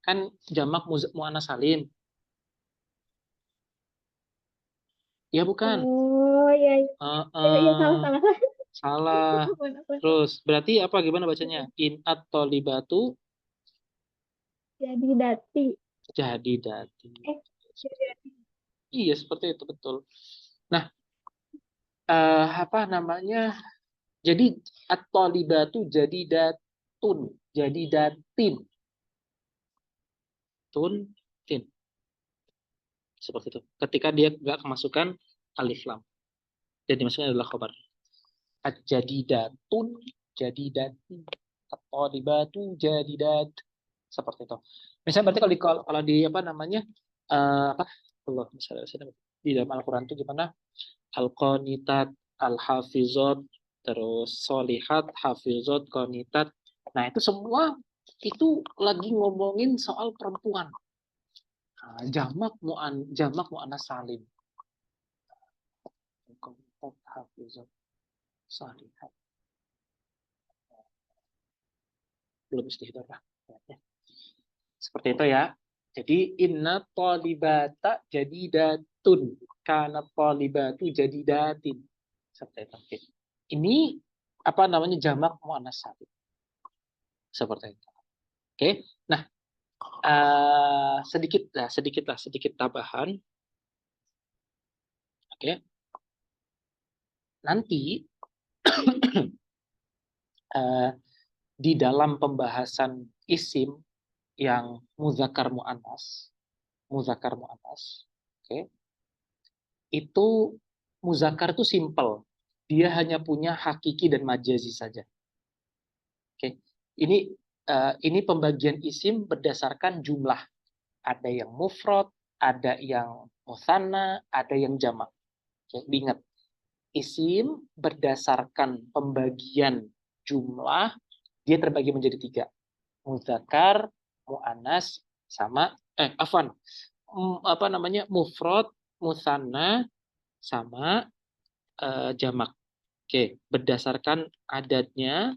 Speaker 1: kan jamak muannas salim. Ya bukan?
Speaker 2: Oh, iya, iya. Iya,
Speaker 1: Eh,
Speaker 2: salah.
Speaker 1: salah.
Speaker 2: Apa?
Speaker 1: Terus berarti apa gimana bacanya? In at-tolibatu
Speaker 2: Jadi dati.
Speaker 1: jadi dati.
Speaker 2: Jadi dati.
Speaker 1: Iya seperti itu betul. Nah, apa namanya? Jadi at-tolibatu jadi datun, jadi datin, tun, tin. Seperti itu. Ketika dia nggak kemasukan alif lam. Jadi maksudnya adalah khobar. At-jadidatun, jadi datin. At-tolibatu jadi dat. Seperti itu. Misalnya berarti kalau di apa namanya? Apa? Allah misalnya di dalam Al-Qur'an itu gimana? Al-qanitat, al-hafizat, terus solihat, hafizat, qanitat. Nah, itu semua itu lagi ngomongin soal perempuan. Nah, jamak muannas salim. Qanitat, hafizat, solihat. Belum istighfar lah. Seperti itu ya. Jadi inna tolibata jadi datun. Karena tolibatu jadi datin. Seperti itu. Oke. Ini apa namanya jamak muannas salim. Seperti itu. Oke. Nah, sedikit tambahan. Oke. Nanti di dalam pembahasan isim yang muzakkar muannas, oke. Itu muzakkar itu simple. Dia hanya punya hakiki dan majazi saja. Oke. Ini pembagian isim berdasarkan jumlah. Ada yang mufrad, ada yang musanna, ada yang jamak. Oke, diingat. Isim berdasarkan pembagian jumlah, dia terbagi menjadi 3. Muzakkar, muannas, sama apa namanya? Mufrad, musanna, sama jamak. Oke, berdasarkan adatnya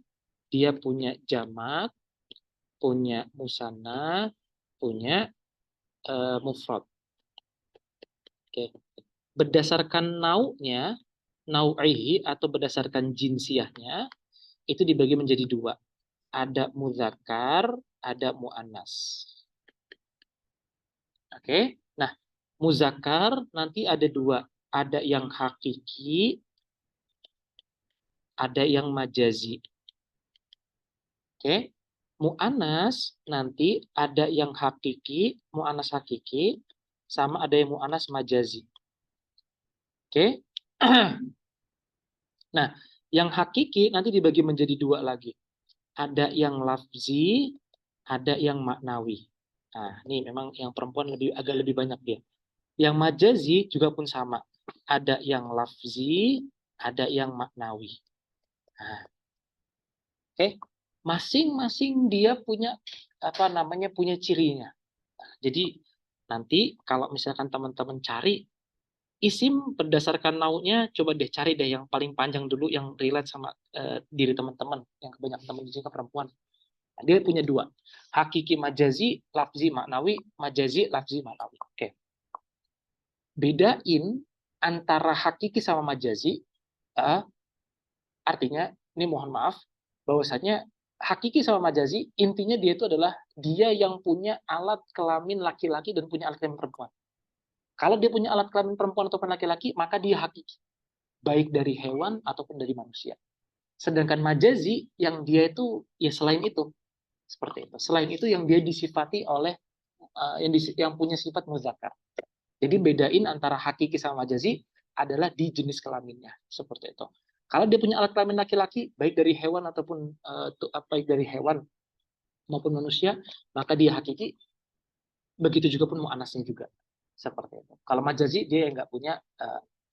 Speaker 1: dia punya jamak, punya musanna, punya mufrad. Oke. Berdasarkan nau'nya, nau'ihi atau berdasarkan jinsiahnya, itu dibagi menjadi 2. Ada muzakkar, ada muannas. Oke. Nah, muzakkar nanti ada 2. Ada yang hakiki, ada yang majazi. Oke. Mu'anas nanti ada yang hakiki, mu'anas hakiki, sama ada yang mu'anas majazi. Oke. Nah, yang hakiki nanti dibagi menjadi dua lagi. Ada yang lafzi, ada yang maknawi. Nah, ini memang yang perempuan agak lebih banyak dia. Yang majazi juga pun sama. Ada yang lafzi, ada yang maknawi. Nah, oke. Masing-masing dia punya punya cirinya. Nah, jadi nanti kalau misalkan teman-teman cari isim berdasarkan naunya, coba deh cari deh yang paling panjang dulu yang relate sama diri teman-teman, yang kebanyakan teman di sini perempuan. Nah, dia punya dua, hakiki majazi, lafzi maknawi, majazi lafzi maknawi. Oke. Bedain antara hakiki sama majazi, artinya ini mohon maaf bahwasanya hakiki sama majazi intinya dia itu adalah dia yang punya alat kelamin laki-laki dan punya alat kelamin perempuan. Kalau dia punya alat kelamin perempuan ataupun laki-laki, maka dia hakiki, baik dari hewan ataupun dari manusia. Sedangkan majazi yang dia itu ya selain itu, seperti itu. Selain itu yang dia disifati oleh yang punya sifat muzakkar. Jadi bedain antara hakiki sama majazi adalah di jenis kelaminnya, seperti itu. Kalau dia punya alat kelamin laki-laki, baik dari hewan ataupun baik dari hewan maupun manusia, maka dia hakiki. Begitu juga pun mu'anasnya juga, seperti itu. Kalau majazi dia yang nggak punya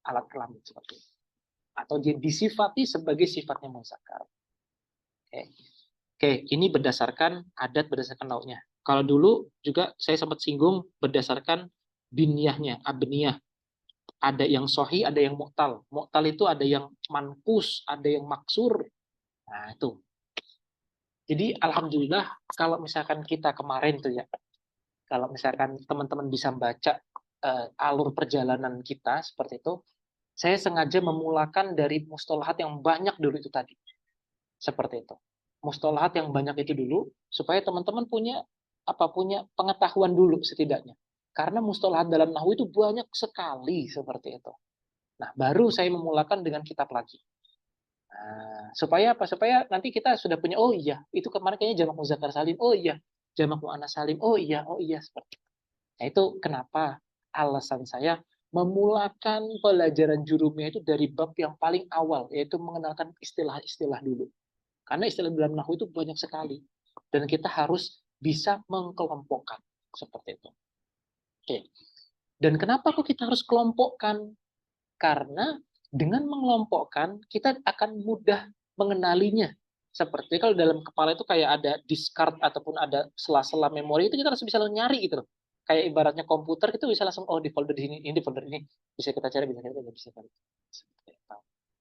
Speaker 1: alat kelamin seperti itu, atau dia disifati sebagai sifatnya muzakkar. Oke, ini berdasarkan adat, berdasarkan naunya. Kalau dulu juga saya sempat singgung berdasarkan biniyahnya, abniyah. Ada yang sohi, ada yang mu'tal. Mu'tal itu ada yang mankus, ada yang maksur. Nah, itu. Jadi, alhamdulillah, kalau misalkan kita kemarin tuh ya, kalau misalkan teman-teman bisa baca alur perjalanan kita seperti itu, saya sengaja memulakan dari mustalahat yang banyak dulu itu tadi. Seperti itu. Mustalahat yang banyak itu dulu, supaya teman-teman punya pengetahuan dulu setidaknya. Karena mustalahat dalam nahwu itu banyak sekali seperti itu. Nah, baru saya memulakan dengan kitab lagi. Nah, supaya apa? Supaya nanti kita sudah punya, oh iya, itu kemarin kayaknya jamak muzakkar salim. Oh iya, jamak muannas salim. Oh iya, seperti itu. Nah, itu kenapa alasan saya memulakan pelajaran jurumiyah itu dari bab yang paling awal, yaitu mengenalkan istilah-istilah dulu. Karena istilah dalam nahwu itu banyak sekali. Dan kita harus bisa mengkelompokkan. Seperti itu. Oke. Dan kenapa kok kita harus kelompokkan? Karena dengan mengelompokkan, kita akan mudah mengenalinya. Seperti kalau dalam kepala itu kayak ada discard ataupun ada sela-sela memori, itu kita harus bisa nyari gitu loh. Kayak ibaratnya komputer, kita bisa langsung, oh di folder ini di folder ini. Bisa kita cari, bisa cari.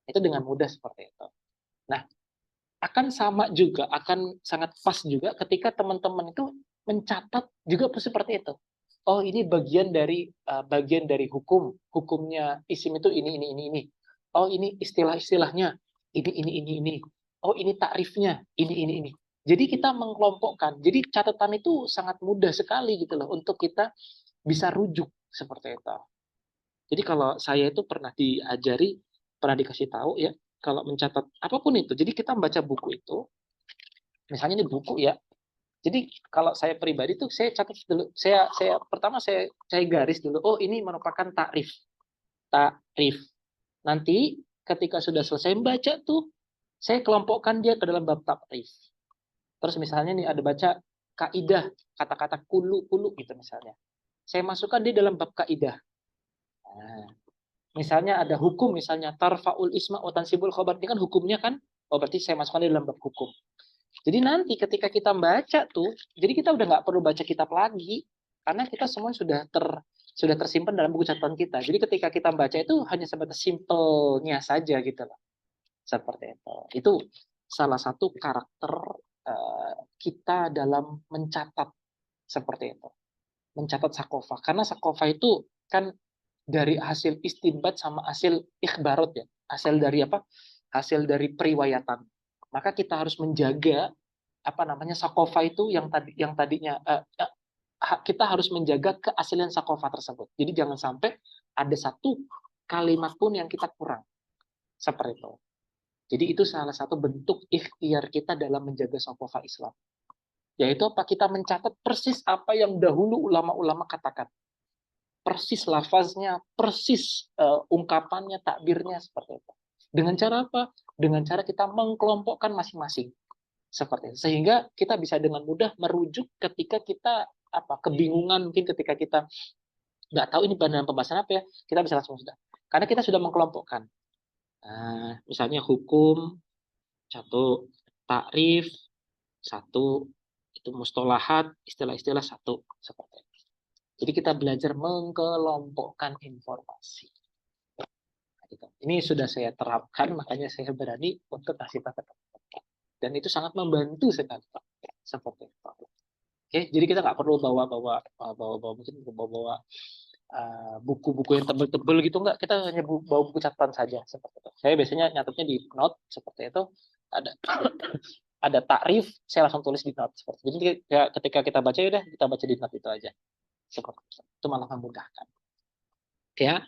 Speaker 1: Itu dengan mudah seperti itu. Nah, akan sama juga, akan sangat pas juga ketika teman-teman itu mencatat juga seperti itu. Oh, ini bagian dari hukumnya isim itu ini. Oh, ini istilah-istilahnya ini. Oh, ini takrifnya ini. Jadi kita mengelompokkan. Jadi catatan itu sangat mudah sekali gitu loh untuk kita bisa rujuk seperti itu. Jadi kalau saya itu pernah dikasih tahu ya, kalau mencatat apapun itu. Jadi kita membaca buku itu, misalnya ini buku ya. Jadi kalau saya pribadi tuh saya catat dulu. Saya pertama saya garis dulu. Oh, ini merupakan takrif. Nanti ketika sudah selesai membaca tuh, saya kelompokkan dia ke dalam bab takrif. Terus misalnya nih ada baca kaidah, kata-kata kulu gitu misalnya. Saya masukkan dia dalam bab kaidah. Nah, misalnya ada hukum, misalnya tarfaul isma wa tansibul khobar. Ini kan hukumnya kan, oh berarti saya masukkan di dalam bab hukum. Jadi nanti ketika kita baca tuh, jadi kita udah nggak perlu baca kitab lagi, karena kita semua sudah tersimpan dalam buku catatan kita. Jadi ketika kita baca itu hanya sebatas simpelnya saja gitu loh. Seperti itu. Itu salah satu karakter kita dalam mencatat seperti itu. Mencatat sakofa. Karena sakofa itu kan dari hasil istinbat sama hasil ikhbarot ya. Hasil dari apa? Hasil dari periwayatan. Maka kita harus menjaga sakofa itu yang tadinya kita harus menjaga keaslian sakofa tersebut. Jadi jangan sampai ada satu kalimat pun yang kita kurang. Seperti itu. Jadi itu salah satu bentuk ikhtiar kita dalam menjaga sokofa Islam. Yaitu apa? Kita mencatat persis apa yang dahulu ulama-ulama katakan. Persis lafaznya, persis ungkapannya, takbirnya, seperti itu. Dengan cara apa? Dengan cara kita mengkelompokkan masing-masing. Seperti itu. Sehingga kita bisa dengan mudah merujuk ketika kita kebingungan, mungkin ketika kita nggak tahu ini dalam pembahasan apa ya, kita bisa langsung sudah. Karena kita sudah mengkelompokkan. Nah, misalnya hukum, satu, takrif, satu, itu mustolahat, istilah-istilah satu, seperti itu. Jadi kita belajar mengkelompokkan informasi. Ini sudah saya terapkan, makanya saya berani untuk kasih tahu. Dan itu sangat membantu sekali. Seperti itu. Oke, jadi kita nggak perlu bawa mungkin bawa buku-buku yang tebel-tebel gitu, nggak. Kita hanya bawa buku catatan saja, seperti itu. Saya biasanya nyatetnya di note seperti itu. Ada takrif, saya langsung tulis di note seperti itu. Jadi ya, ketika kita baca, udah kita baca di note itu aja. Seperti itu. Itu malah memudahkan. Ya.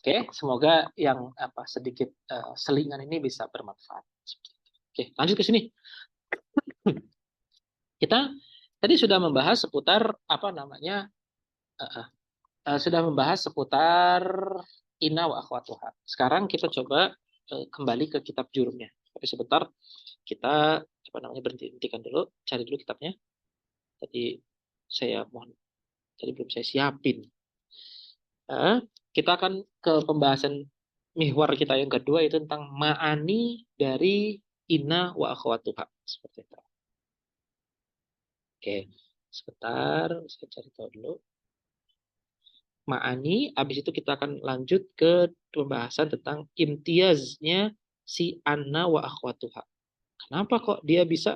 Speaker 1: Oke, semoga yang sedikit selingan ini bisa bermanfaat. Oke, lanjut ke sini. Kita tadi sudah membahas seputar sudah membahas seputar inna wa akhwatuha. Sekarang kita coba kembali ke kitab jurumnya. Tapi sebentar kita berhentikan dulu, cari dulu kitabnya. Tadi belum saya siapin. Kita akan ke pembahasan mihwar kita yang kedua, itu tentang ma'ani dari inna wa akhwatuha. Seperti itu. Oke, sebentar saya cari tahu dulu. Ma'ani, habis itu kita akan lanjut ke pembahasan tentang imtiaznya si anna wa akhwatuha. Kenapa kok dia bisa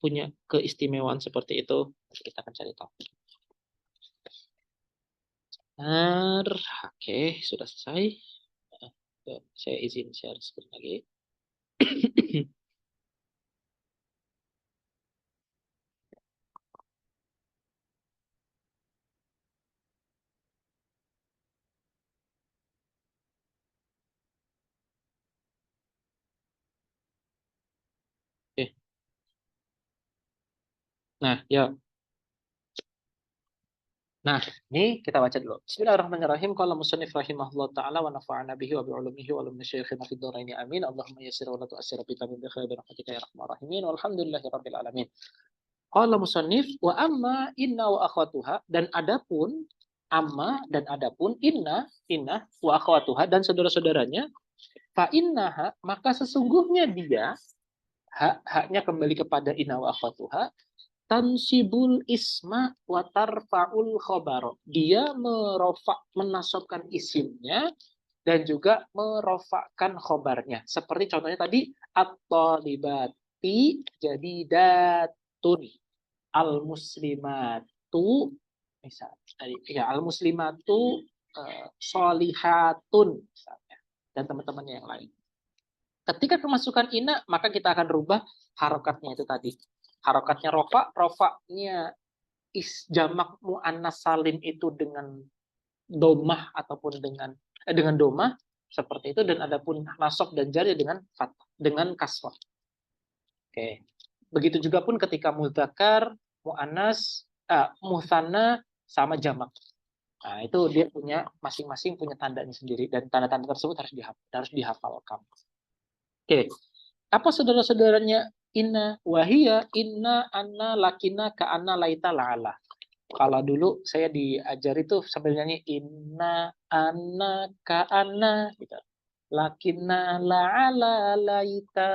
Speaker 1: punya keistimewaan seperti itu? Kita akan cari tahu. Oke, sudah selesai. Saya izin share screen lagi. Oke. Nah, ya. Nah, ini kita baca dulu. Bismillahirrahmanirrahim. Qala musannif rahimahullah ta'ala wa nafa'ana bihi wa bi'ulumihi wa ulumni syayikhina fid dharaini amin. Allahumma yassir wa la tu'assir bi tamin bi khair bi rahmatika ya arhamar rahimin. Walhamdulillahi rabbil alamin. Qala musannif wa amma inna wa akhwatuha, dan adapun amma dan adapun inna wa akhwatuha dan saudara-saudaranya, fa innaha, maka sesungguhnya dia, haknya kembali kepada inna wa akhwatuha, tansibul isma wa tarfa'ul khobar. Dia menasabkan isimnya dan juga merofakkan khobarnya. Seperti contohnya tadi, at-talibati jadi datun, al-muslimatu misalnya, ya al-muslimatu sholihatun misalnya, dan teman-temannya yang lain. Ketika kemasukan ina, maka kita akan rubah harokatnya itu tadi. Harokatnya rofaknya jamak mu'annas salim itu dengan domah ataupun dengan domah seperti itu, dan adapun nasab dan jar dengan kasrah. Oke. Begitu juga pun ketika mudzakar, mu'annas, mutsanna sama jamak. Nah, itu dia punya masing-masing punya tandanya sendiri, dan tanda-tanda tersebut harus dihafalkan. Oke. Apa saudara-saudaranya inna wahia inna anna lakina ka anna laita la'ala. Kalau dulu saya diajar itu sambil nyanyi inna anna ka anna gitu. Lakina la'ala laita.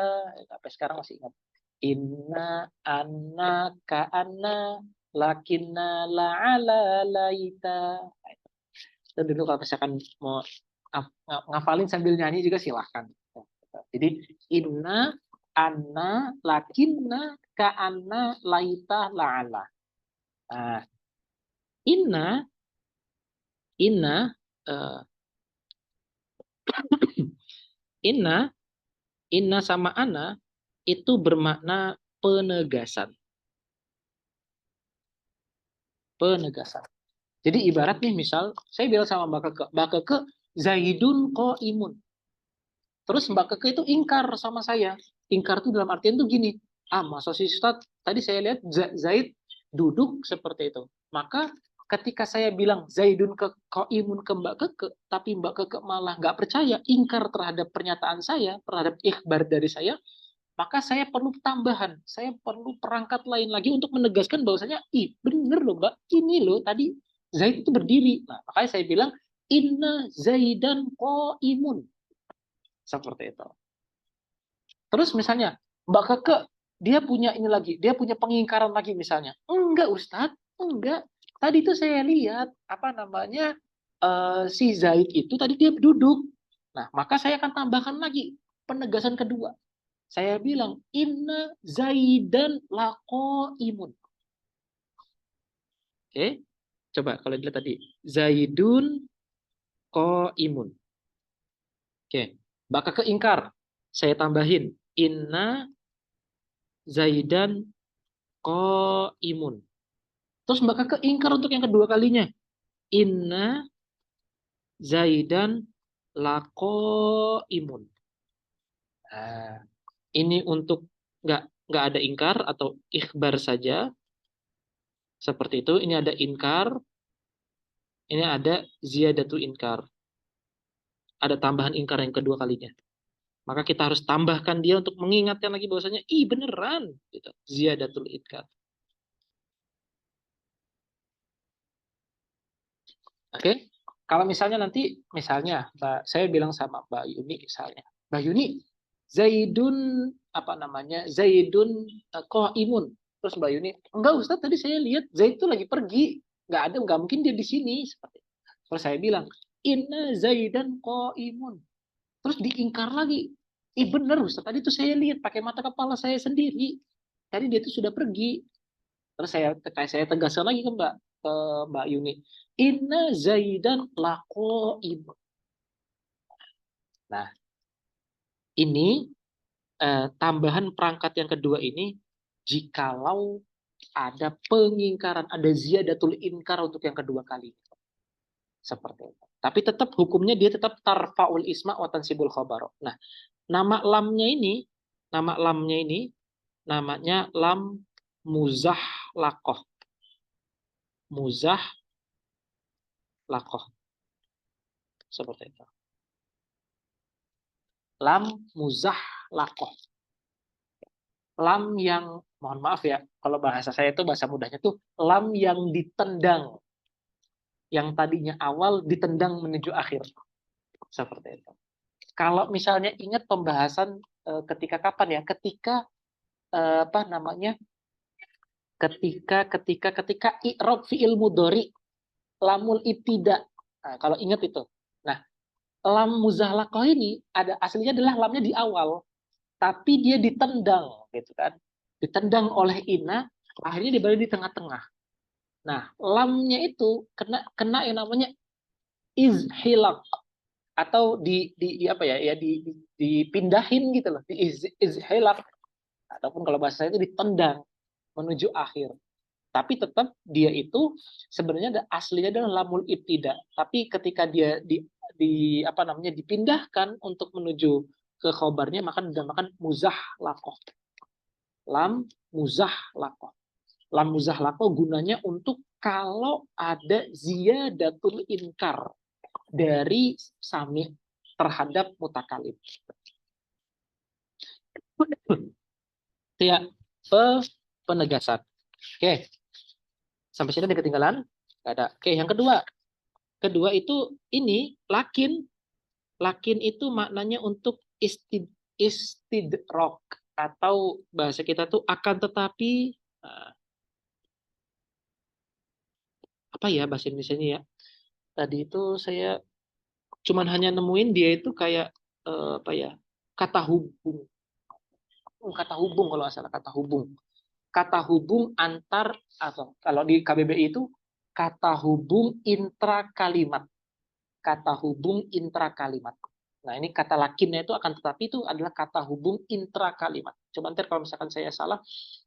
Speaker 1: Sampai sekarang masih ingat. Inna anna ka anna lakina la'ala laita. Dan dulu kalau misalkan mau ngafalin sambil nyanyi juga silahkan. Jadi inna anna lakinna ka anna laita la'ala. Nah, inna sama ana itu bermakna penegasan. Jadi ibarat nih, misal saya bilang sama Mbak Keke, Zaidun qa'imun. Terus Mbak Keke itu ingkar sama saya. Ingkar itu dalam artian tuh gini, masa sih Ustaz, tadi saya lihat Zaid duduk seperti itu. Maka ketika saya bilang Zaidun ke Qaimun ke Mbak Keke, tapi Mbak Keke malah nggak percaya, ingkar terhadap pernyataan saya, terhadap ikhbar dari saya, maka saya perlu tambahan, saya perlu perangkat lain lagi untuk menegaskan bahwasanya, bener loh Mbak, ini loh tadi Zaid itu berdiri. Nah, makanya saya bilang, inna Zaidan Qaimun. Seperti itu. Terus misalnya, Mbak Keke, dia punya ini lagi, dia punya pengingkaran lagi misalnya. Enggak Ustadz, enggak. Tadi itu saya lihat, si Zaid itu tadi dia duduk. Nah, maka saya akan tambahkan lagi penegasan kedua. Saya bilang, inna Zaidan laqaimun. Oke, coba kalau dilihat tadi. Zaidun qaimun. Oke, Mbak Keke ingkar. Saya tambahin, inna Zaidan qaimun. Terus Mbak Keke ingkar untuk yang kedua kalinya. Inna Zaidan laqaimun. Nah, ini untuk nggak ada ingkar atau ikhbar saja. Seperti itu. Ini ada ingkar. Ini ada ziyadatul ingkar. Ada tambahan ingkar yang kedua kalinya. Maka kita harus tambahkan dia untuk mengingatkan lagi bahwasanya, beneran. Gitu. Ziyadatul ingkar. Oke, kalau misalnya nanti, saya bilang sama Mbak Yuni misalnya, Mbak Yuni, Zaidun qaimun. Terus Mbak Yuni, enggak Ustaz, tadi saya lihat Zaid itu lagi pergi, nggak mungkin dia di sini. Seperti itu. Terus saya bilang, inna Zaidan qaimun. Terus diingkar lagi, bener Ustaz, tadi itu saya lihat pakai mata kepala saya sendiri. Tadi dia itu sudah pergi. Terus saya tegaskan lagi ke Mbak Yuni, inna Zaidan laqaimun. Nah, ini tambahan perangkat yang kedua ini, jikalau ada pengingkaran, ada ziyadatul inkar untuk yang kedua kali. Seperti itu. Tapi tetap hukumnya dia tetap tarfa'ul isma wa tansibul khabar. Nah, nama lamnya ini namanya lam muzahlaqah. Muzahlaqah. Seperti itu. Lam muzahlaqah. Lam yang, mohon maaf ya, kalau bahasa saya itu bahasa mudahnya tuh lam yang ditendang. Yang tadinya awal ditendang menuju akhir. Seperti itu. Kalau misalnya ingat pembahasan ketika kapan ya? Ketika ketika i'rab fi'il mudhari lamul ibtida. Nah, kalau ingat itu. Nah, lam muzahlaqah ini aslinya adalah lamnya di awal, tapi dia ditendang gitu kan. Ditendang oleh inna, akhirnya dibalik di tengah-tengah. Nah, lamnya itu kena yang namanya izhilaq atau dipindahin gitu loh, izhilaq, ataupun kalau bahasa saya itu ditendang menuju akhir. Tapi tetap dia itu sebenarnya aslinya adalah lamul ibtida, tapi ketika dia dipindahkan untuk menuju ke khobarnya, maka dinamakan muzahlaqah. Lam muzahlaqah. Lam muzahlaqah gunanya untuk kalau ada ziyadatul inkar dari sami terhadap mutakalim. Itu ya, penegasan. Oke. Sampai sini ada ketinggalan? Nggak ada. Oke, yang kedua. Kedua itu ini lakin. Lakin itu maknanya untuk istidrok, atau bahasa kita tuh akan tetapi, apa ya bahasa Indonesianya ya? Tadi itu saya cuman hanya nemuin dia itu kayak kata hubung. Kata hubung kalau nggak salah, kata hubung. Kata hubung antar, atau kalau di KBBI itu kata hubung intra kalimat. Kata hubung intra kalimat. Nah, ini kata lakinnya itu akan tetapi itu adalah kata hubung intra kalimat. Coba ntar kalau misalkan saya salah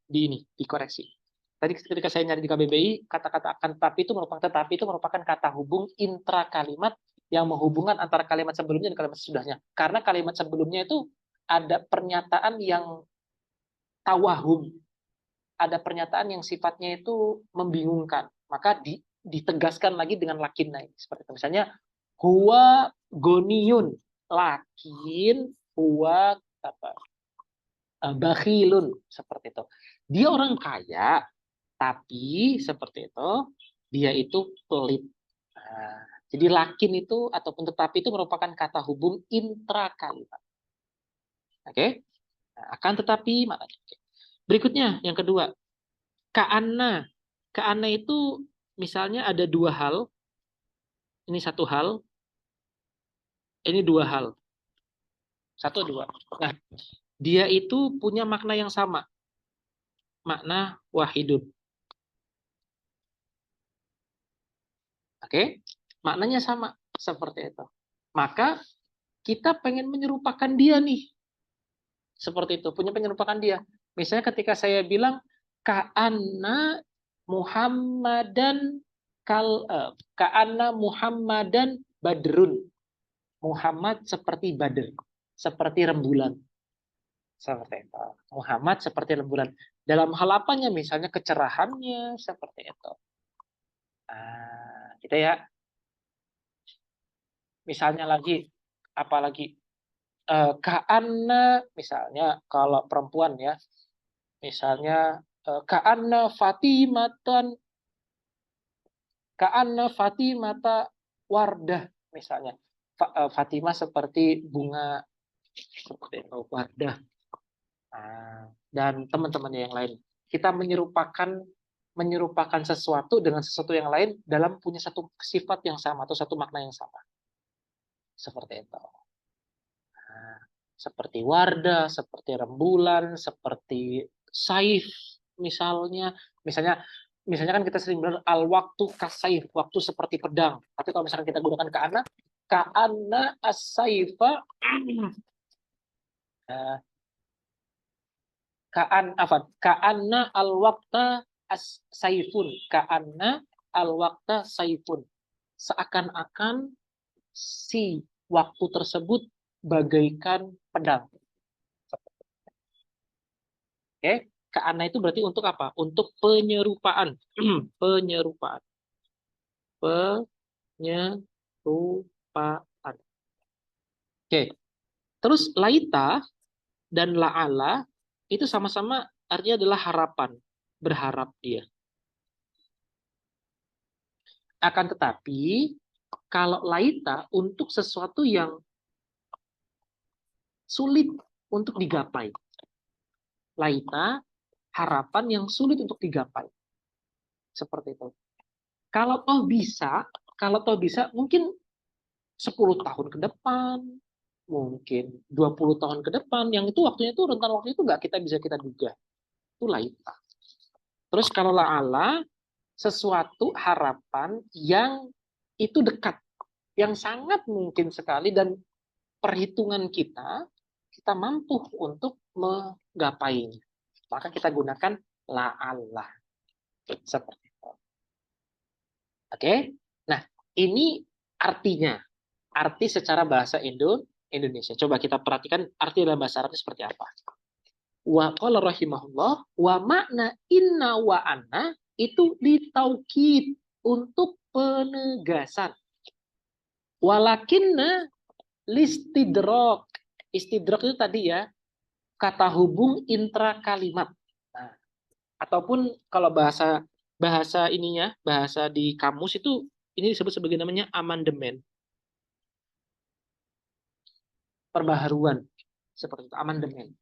Speaker 1: dikoreksi. Tadi ketika saya nyari di KBBI, kata-kata akan tetapi itu merupakan kata hubung intra kalimat yang menghubungkan antara kalimat sebelumnya dan kalimat sesudahnya. Karena kalimat sebelumnya itu ada pernyataan yang tawahum, ada pernyataan yang sifatnya itu membingungkan. Maka ditegaskan lagi dengan lakinna. Seperti itu. Misalnya, huwa goniyun, lakin huwa apa? Bakhilun, seperti itu. Dia orang kaya, tapi seperti itu, dia itu pelit. Nah, jadi lakin itu ataupun tetapi itu merupakan kata hubung intrakalimat. Oke? Nah, akan tetapi maknanya. Berikutnya yang kedua, ka'anna. Ka'anna itu misalnya ada dua hal. Ini satu hal, ini dua hal. Satu dua. Nah, dia itu punya makna yang sama. Makna wahidun. Oke? Maknanya sama seperti itu. Maka kita pengen menyerupakan dia nih. Seperti itu, punya penyerupakan dia. Misalnya ketika saya bilang ka'anna Muhammadan ka'anna Muhammadan badrun. Muhammad seperti badr, seperti rembulan. Seperti itu. Muhammad seperti rembulan. Dalam hal apanya? Misalnya kecerahannya seperti itu. Nah, gitu ya. Misalnya lagi, apalagi ka'anna misalnya kalau perempuan ya, misalnya ka'anna Fatimata wardah misalnya. Fatimah seperti bunga seperti itu, wardah. Nah, dan teman-temannya yang lain. Kita menyerupakan sesuatu dengan sesuatu yang lain dalam punya satu sifat yang sama atau satu makna yang sama. Seperti itu. Nah, seperti wardah, seperti rembulan, seperti saif misalnya. Misalnya kan kita sering bilang al waktu kasaif, waktu seperti pedang. Tapi kalau misalkan kita gunakan ka'anna as-saifa ka'anna al-waqta as-saifun, ka'anna al-waqta saifun. Seakan-akan si waktu tersebut bagaikan pedang. Oke, ka'anna itu berarti untuk apa? Untuk penyerupaan. Penyerupaan. Penyerupaan. Oke. Terus laita dan la'ala itu sama-sama artinya adalah harapan, berharap dia. Akan tetapi kalau laita untuk sesuatu yang sulit untuk digapai. Laita harapan yang sulit untuk digapai. Seperti itu. Kalau toh bisa mungkin 10 tahun ke depan, mungkin 20 tahun ke depan, yang itu waktunya itu rentan waktu itu nggak kita duga. Itu laita. Terus kalau la'ala, sesuatu harapan yang itu dekat, yang sangat mungkin sekali dan perhitungan kita mampu untuk menggapainya. Maka kita gunakan la'ala. Seperti itu. Oke? Nah, ini artinya. Arti secara bahasa Indonesia. Coba kita perhatikan arti dalam bahasa Arab seperti apa. Wa qala rahimahullah wa makna inna wa anna itu ditaukid untuk penegasan. Walakinna listidrok. Istidrok itu tadi ya, kata hubung intra kalimat. Nah, ataupun kalau bahasa ininya, bahasa di kamus itu ini disebut sebagai namanya amandemen. Perbaharuan. Seperti itu, amandemen.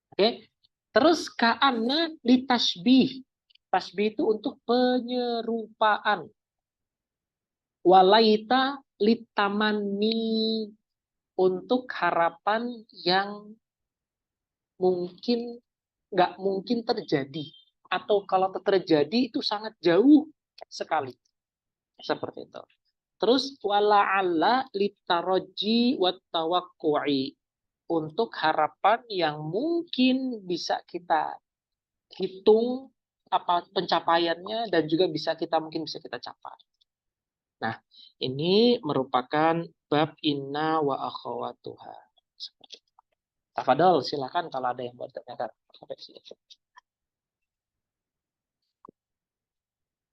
Speaker 1: Oke. Terus ka'anna litasbih. Tasbih itu untuk penyerupaan. Walaita litamani, untuk harapan yang nggak mungkin terjadi, atau kalau terjadi itu sangat jauh sekali. Seperti itu. Terus wala'alla litaraji wattawakku'i, untuk harapan yang mungkin bisa kita hitung apa pencapaiannya dan juga mungkin bisa kita capai. Nah, ini merupakan bab inna wa akhawatuha. Tafadhol, silakan kalau ada yang mau ditanyakan. Sampai sini.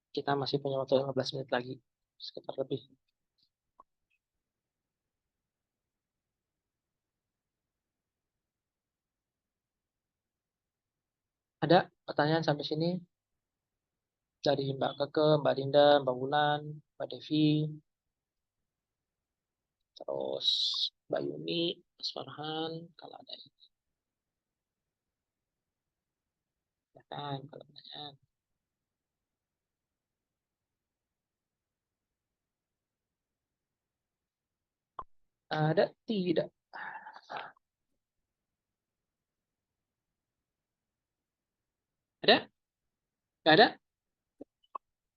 Speaker 1: Kita masih punya waktu 15 menit lagi, sekitar lebih. Ada pertanyaan sampai sini? Dari Mbak Keke, Mbak Dinda, Mbak Wulan, Mbak Devi, terus Mbak Yuni, Mas Farhan, kalau ada yang silakan kalau pertanyaan. Ada tidak? Ada? Nggak ada?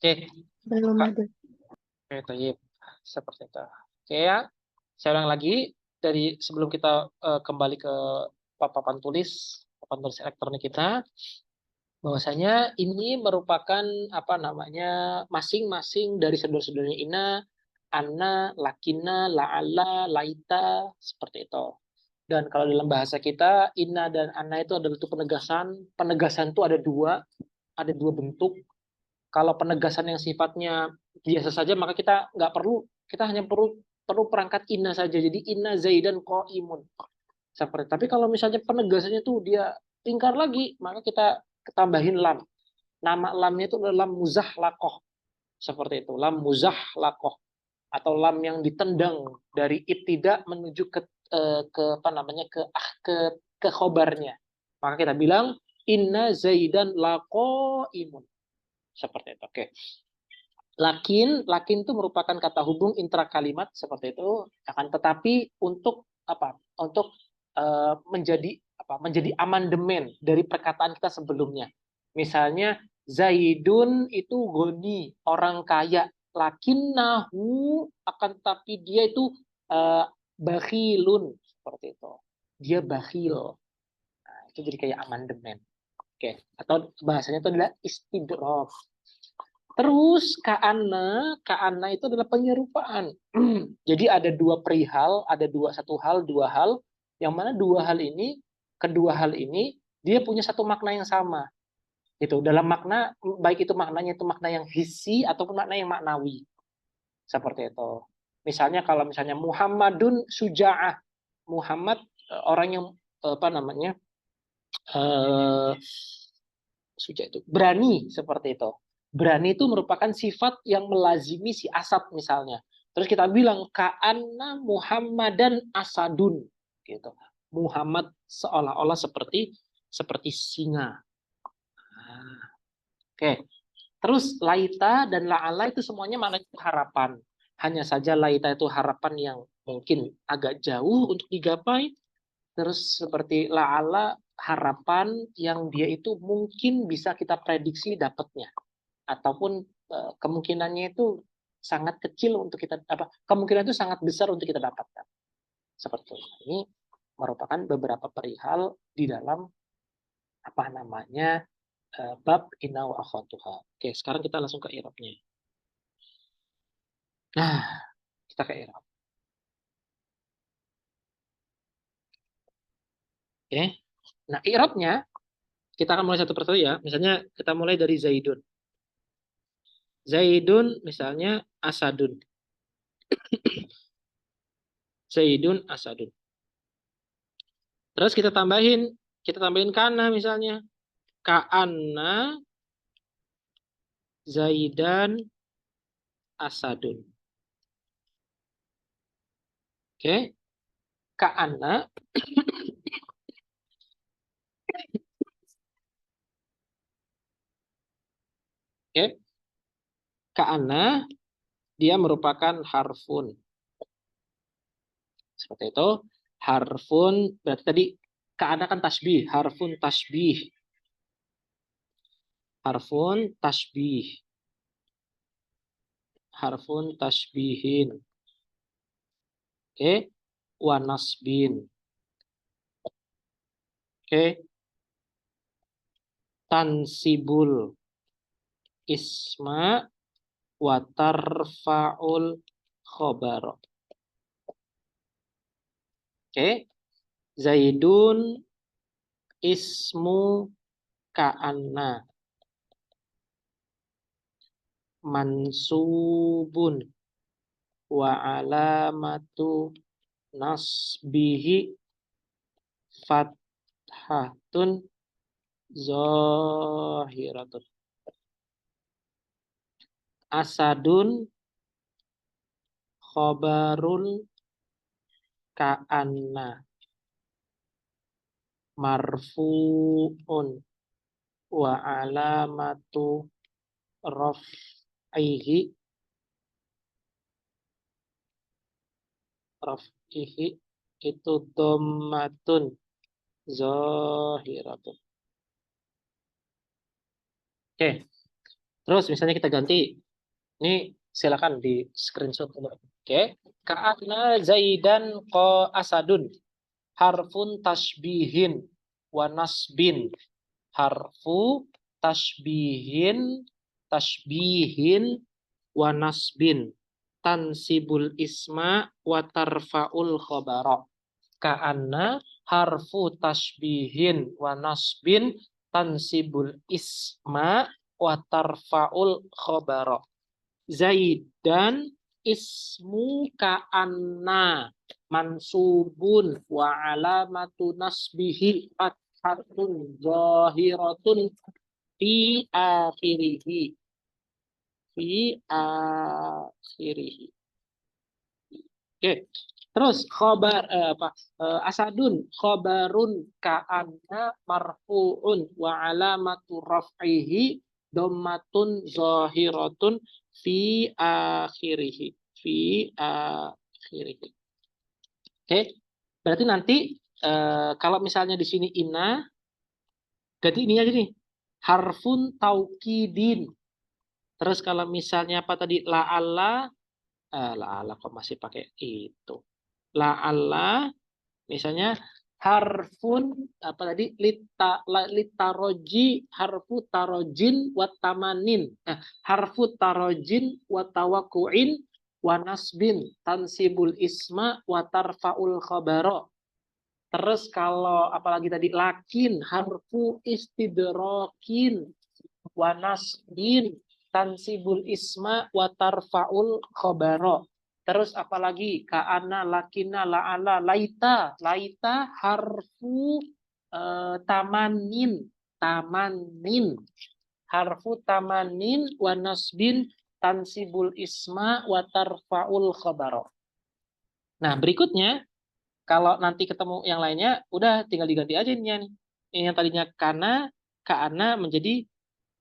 Speaker 1: Oke.
Speaker 3: Belum
Speaker 1: Kak.
Speaker 3: ada.
Speaker 1: Oke, Toyib. Seperti itu. Oke ya. Saya ulang lagi dari sebelum kita kembali ke papan tulis elektronik kita, bahwasanya ini merupakan apa namanya masing-masing dari saudara-saudaranya Ina, Anna, Lakina, La'ala, Laita, seperti itu. Dan kalau dalam bahasa kita, Inna dan Anna itu adalah itu penegasan. Penegasan itu ada dua bentuk. Kalau penegasan yang sifatnya biasa saja, maka kita hanya perlu perangkat Inna saja. Jadi Inna Zaidan Qa'imun. Seperti. Tapi kalau misalnya penegasannya itu dia tingkar lagi, maka kita tambahin lam. Nama lamnya itu adalah lam muzahlaqah. Seperti itu, lam muzahlaqah atau lam yang ditendang dari ibtida menuju ke apa namanya ke khobarnya. Maka kita bilang inna zaidan laqaimun. Seperti itu. Oke. Lakin itu merupakan kata hubung intra kalimat seperti itu. Akan tetapi untuk apa? Untuk menjadi amandemen dari perkataan kita sebelumnya. Misalnya Zaidun itu goni, orang kaya. Lakinnahu akan tetapi dia itu bakhilun seperti itu. Dia bakhil. Nah, itu jadi kayak amandemen. Oke, atau bahasanya itu adalah istidrok. Terus ka'anna itu adalah penyerupaan. Jadi ada dua hal, yang mana kedua hal ini dia punya satu makna yang sama. Itu dalam makna baik itu maknanya itu makna yang hissi ataupun makna yang maknawi. Seperti itu. Misalnya kalau misalnya Muhammadun suja'ah. Muhammad orang yang apa namanya? Suja itu berani seperti itu. Berani itu merupakan sifat yang melazimi si asad misalnya. Terus kita bilang ka'anna Muhammadan asadun gitu. Muhammad seolah-olah seperti singa. Nah, oke. Terus laita dan la'ala itu semuanya maknanya harapan. Hanya saja laita itu harapan yang mungkin agak jauh untuk digapai. Terus seperti la'ala harapan yang dia itu mungkin bisa kita prediksi dapatnya. Ataupun kemungkinannya itu sangat kecil untuk kita kemungkinan itu sangat besar untuk kita dapatkan. Seperti itu. Ini merupakan beberapa perihal di dalam apa namanya bab inna wa akhwatuha. Oke, sekarang kita langsung ke i'rabnya. Nah, kita ke i'rab. Oke. Nah, i'rabnya kita akan mulai satu persatu ya. Misalnya kita mulai dari Zaidun. Zaidun misalnya asadun. Zaidun asadun. Terus kita tambahin kana misalnya. Ka'anna Zaidan asadun. Oke. Ka'anna oke. Ka'anna dia merupakan harfun. Seperti itu. Harfun berarti tadi ka'anna kan tasbih, harfun tasbih. Harfun tasbih. Harfun tasbihin. Oke. Wa nasbin. Oke. Tansibul isma wa tarfa'ul khobar. Oke. Zaidun ismu ka'anna mansubun wa alamatu nasbihi fathatun zahiratun. Asadun khobarul ka'anna marfu'un wa alamatu raf'ihi itu dhammatun zahiratun. Oke. Terus misalnya kita ganti. Ini silakan di screenshot dulu. Oke. Ka'anna Zaidan ko asadun. Harfun tashbihin wa nasbin. Harfu tashbihin wa nasbin. Tansibul isma wa tarfa'ul khabara. Ka'anna harfu tashbihin wa nasbin tansibul isma wa tarfa'ul khabara. Zaidan ismu ka'anna mansubun wa alamatu nasbihi fathatun zahiratun fi akhirihi. Oke. Terus khobar asadun khobarun ka'anna marfu'un wa alamatu raf'ihi dhammatun zahiratun fi akhirihi. Oke. Berarti nanti kalau misalnya di sini inna, ganti ini aja nih. Harfun taukidin. Terus kalau misalnya apa tadi la'alla kok masih pakai itu. La'alla misalnya harfun apa tadi litaroji harfu tarojin wa tamanin. Harfu tarojin wa tawakuin wa nasbin tansibul isma wa tarfaul khabara. Terus kalau apalagi tadi lakin harfu istidrokin wa nasbin tansibul isma wa tarfaul khabara. Terus apalagi ka'ana lakina la'ala laita harfu tamanin harfu tamanin wa nasbin tansibul isma wa tarfaul khabara. Nah, berikutnya kalau nanti ketemu yang lainnya udah tinggal diganti aja ini nih. Yang tadinya ka'ana menjadi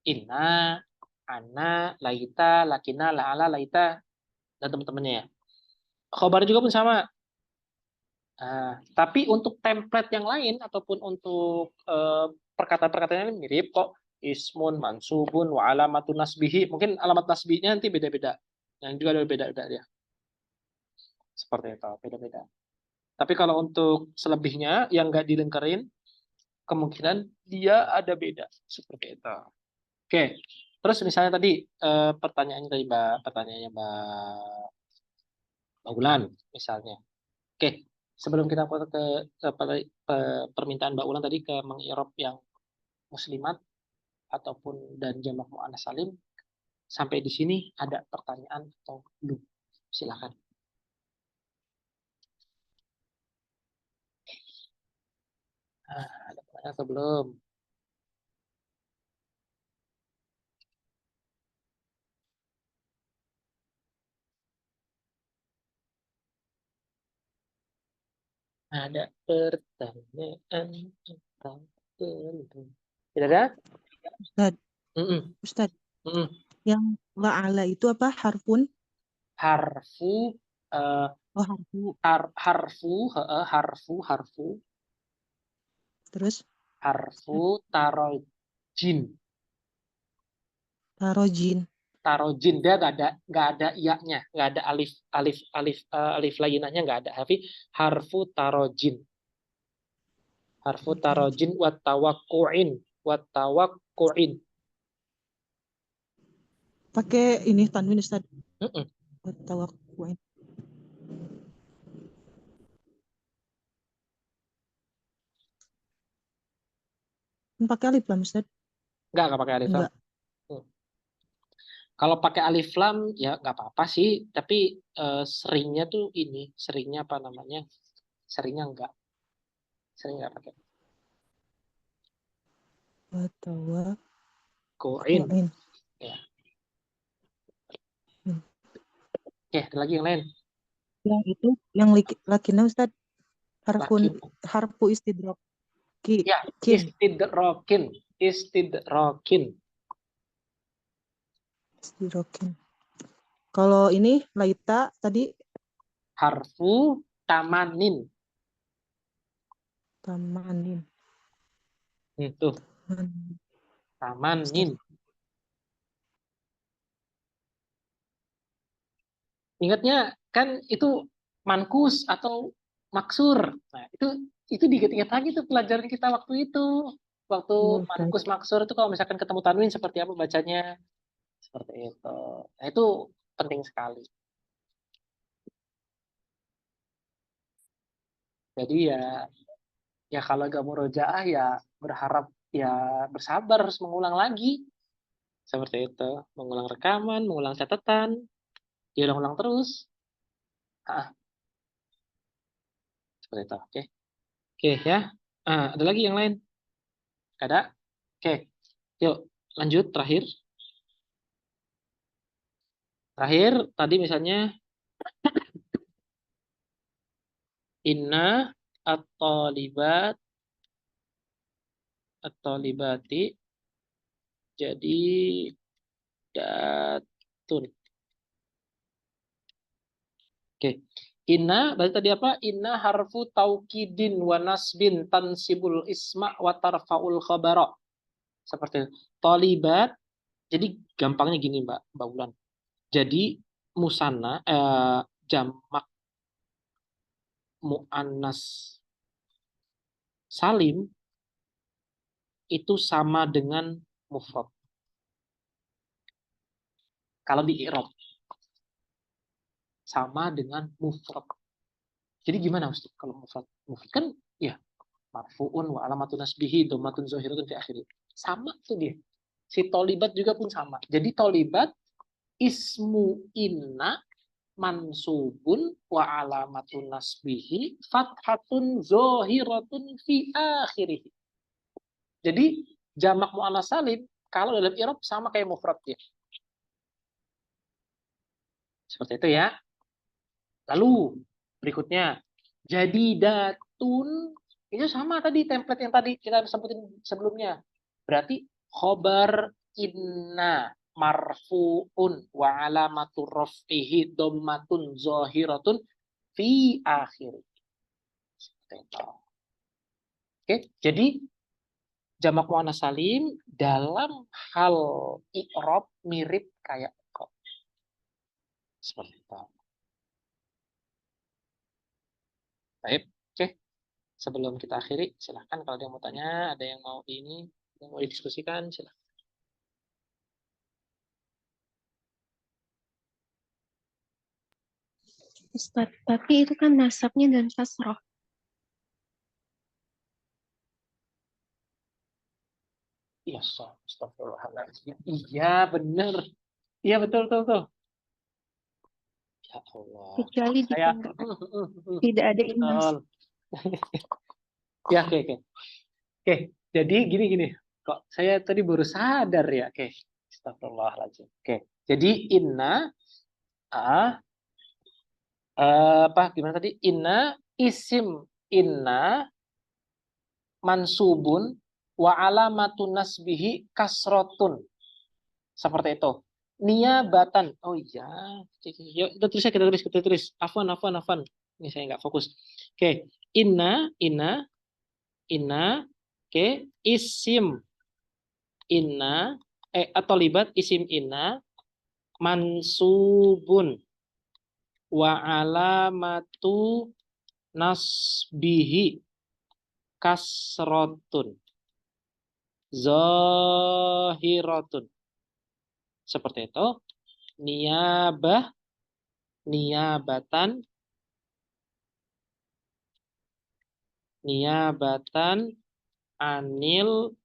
Speaker 1: inna, ana, laita, lakina, la'ala, laita, dan teman-temannya ya. Khobar juga pun sama. Tapi untuk template yang lain ataupun untuk perkataan-perkataan yang mirip kok. Ismun, mansubun, wa alamatun nasbihi. Mungkin alamat nasbihnya nanti beda-beda. Yang juga ada beda-beda ya. Seperti itu, beda-beda. Tapi kalau untuk selebihnya yang nggak dilengkarin, kemungkinan dia ada beda. Seperti itu. Oke. Terus misalnya tadi pertanyaannya tadi pertanyaannya Mbak Ulan misalnya. Oke, sebelum kita ke permintaan Mbak Ulan tadi ke mengirob yang muslimat ataupun dan jamak muannats salim, sampai di sini ada pertanyaan atau belum? Silakan. Ada pertanyaan atau belum? Ada pertanyaan atau belum? Tidak ada?
Speaker 4: Ustadz, yang la'ala itu apa? Harfun?
Speaker 1: Harfu harfu.
Speaker 4: Terus?
Speaker 1: Harfu tarojin. Tarojin dia nggak ada iya-nya, nggak ada alif lainnya nggak ada. Tapi harfu tarojin. Harfu tarojin wa tawakkuin.
Speaker 4: Pakai ini tanwin Ustaz.
Speaker 1: Mm-mm.
Speaker 4: Tawakkuin. Pakai alif lam Ustaz?
Speaker 1: Nggak pakai alif lam.
Speaker 4: Enggak.
Speaker 1: Kalau pakai alif lam ya nggak apa-apa sih, tapi seringnya tuh seringnya apa namanya? Seringnya nggak, sering nggak pakai. Koin.
Speaker 4: Tawakkuin.
Speaker 1: Ya. Oke, ada lagi yang lain.
Speaker 4: Yang itu yang lakinnya Ustaz harfu istidrak.
Speaker 1: Ya,
Speaker 4: Kin.
Speaker 1: istidrokin.
Speaker 4: Istidrokin. Kalau ini laita tadi
Speaker 1: Harfu tamanin.
Speaker 4: tamanin.
Speaker 1: Itu. Tamanin. Ingatnya kan itu mankus atau maksur. Nah, itu diingat-ingat lagi tuh pelajaran kita waktu itu. Waktu
Speaker 4: Iya, Ustaz.
Speaker 1: mankus maksur itu kalau misalkan ketemu tanwin seperti apa bacanya. Seperti itu. Nah, itu penting sekali. Jadi ya kalau gak mau rojaah ya berharap ya bersabar harus mengulang lagi. Seperti itu. Mengulang rekaman, mengulang catatan, diulang-ulang terus. Ah, seperti itu. Oke. Oke ya. Ada lagi yang lain? Ada? Oke. Yuk, lanjut terakhir. Terakhir tadi misalnya inna at-talibat at-talibati jadi datun. Oke. Inna berarti tadi apa? Inna harfu taukidin wa nasbin tansibul isma wa tarfaul khabara. Seperti itu. Talibat. Jadi gampangnya gini Mbak Wulan. Jadi musanna jamak muannas salim itu sama dengan mufrad. Kalau di i'rab sama dengan mufrad. Jadi gimana Ustaz kalau mufrad? Mufrad kan ya marfuun wa alamatun nasbihi dhammatun zahiratun fi akhirih. Sama tuh dia. Si tolibat juga pun sama. Jadi tolibat ismu inna mansubun wa alamatun nasbihi fathatun zahiratun fi akhirih. Jadi jamak muannas salim kalau dalam i'rab sama kayak mufrad ya. Seperti itu ya. Lalu berikutnya jadi datun itu sama tadi template yang tadi kita sebutin sebelumnya. Berarti khobar inna marfuun wa alamatu raf'ihi dhammatun zahiratun fi akhir. Oke, jadi jamak muannas salim dalam hal i'rab mirip kayak kok. Seperti itu. Baik, oke. Sebelum kita akhiri, silahkan kalau ada yang mau tanya, ada yang mau yang mau didiskusikan, silahkan.
Speaker 5: Ustaz, tapi itu kan nasabnya dan kasroh.
Speaker 1: Iya, astagfirullahaladzim. Iya, benar. Iya, betul, betul, betul. Ya Allah.
Speaker 5: Kecuali jika
Speaker 1: Saya
Speaker 5: tidak ada inas.
Speaker 1: betul. Ya, oke, oke. Oke, jadi gini. Kok saya tadi baru sadar ya. Oke, astagfirullahaladzim. Oke, jadi inna apa gimana tadi? Inna isim inna mansubun wa alamatun nasbihi kasrotun. Seperti itu. Niabatan. Oh iya. Yuk, kita tulis. Afwan. Ini saya nggak fokus. Oke. Inna. Oke. Isim. Inna. Atau libat isim inna. Mansubun. Wa alamatu nasbihi. Kasrotun. Zahiratun. Seperti itu. Niyabah, niyabatan, niyabatan anil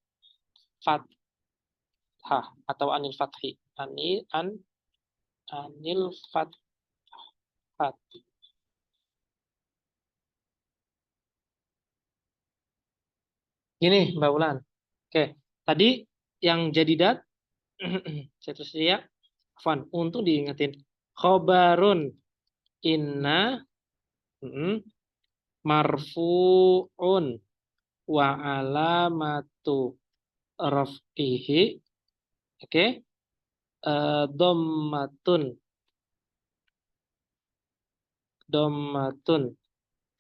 Speaker 1: fathah atau anil fathi. Anil fathah. Gini, Mbak Ulan. Oke, tadi yang jadi dat, saya tulis ya, Fun, untuk diingetin. Khobarun inna marfu'un wa alamatu raf'ihi, oke, dommatun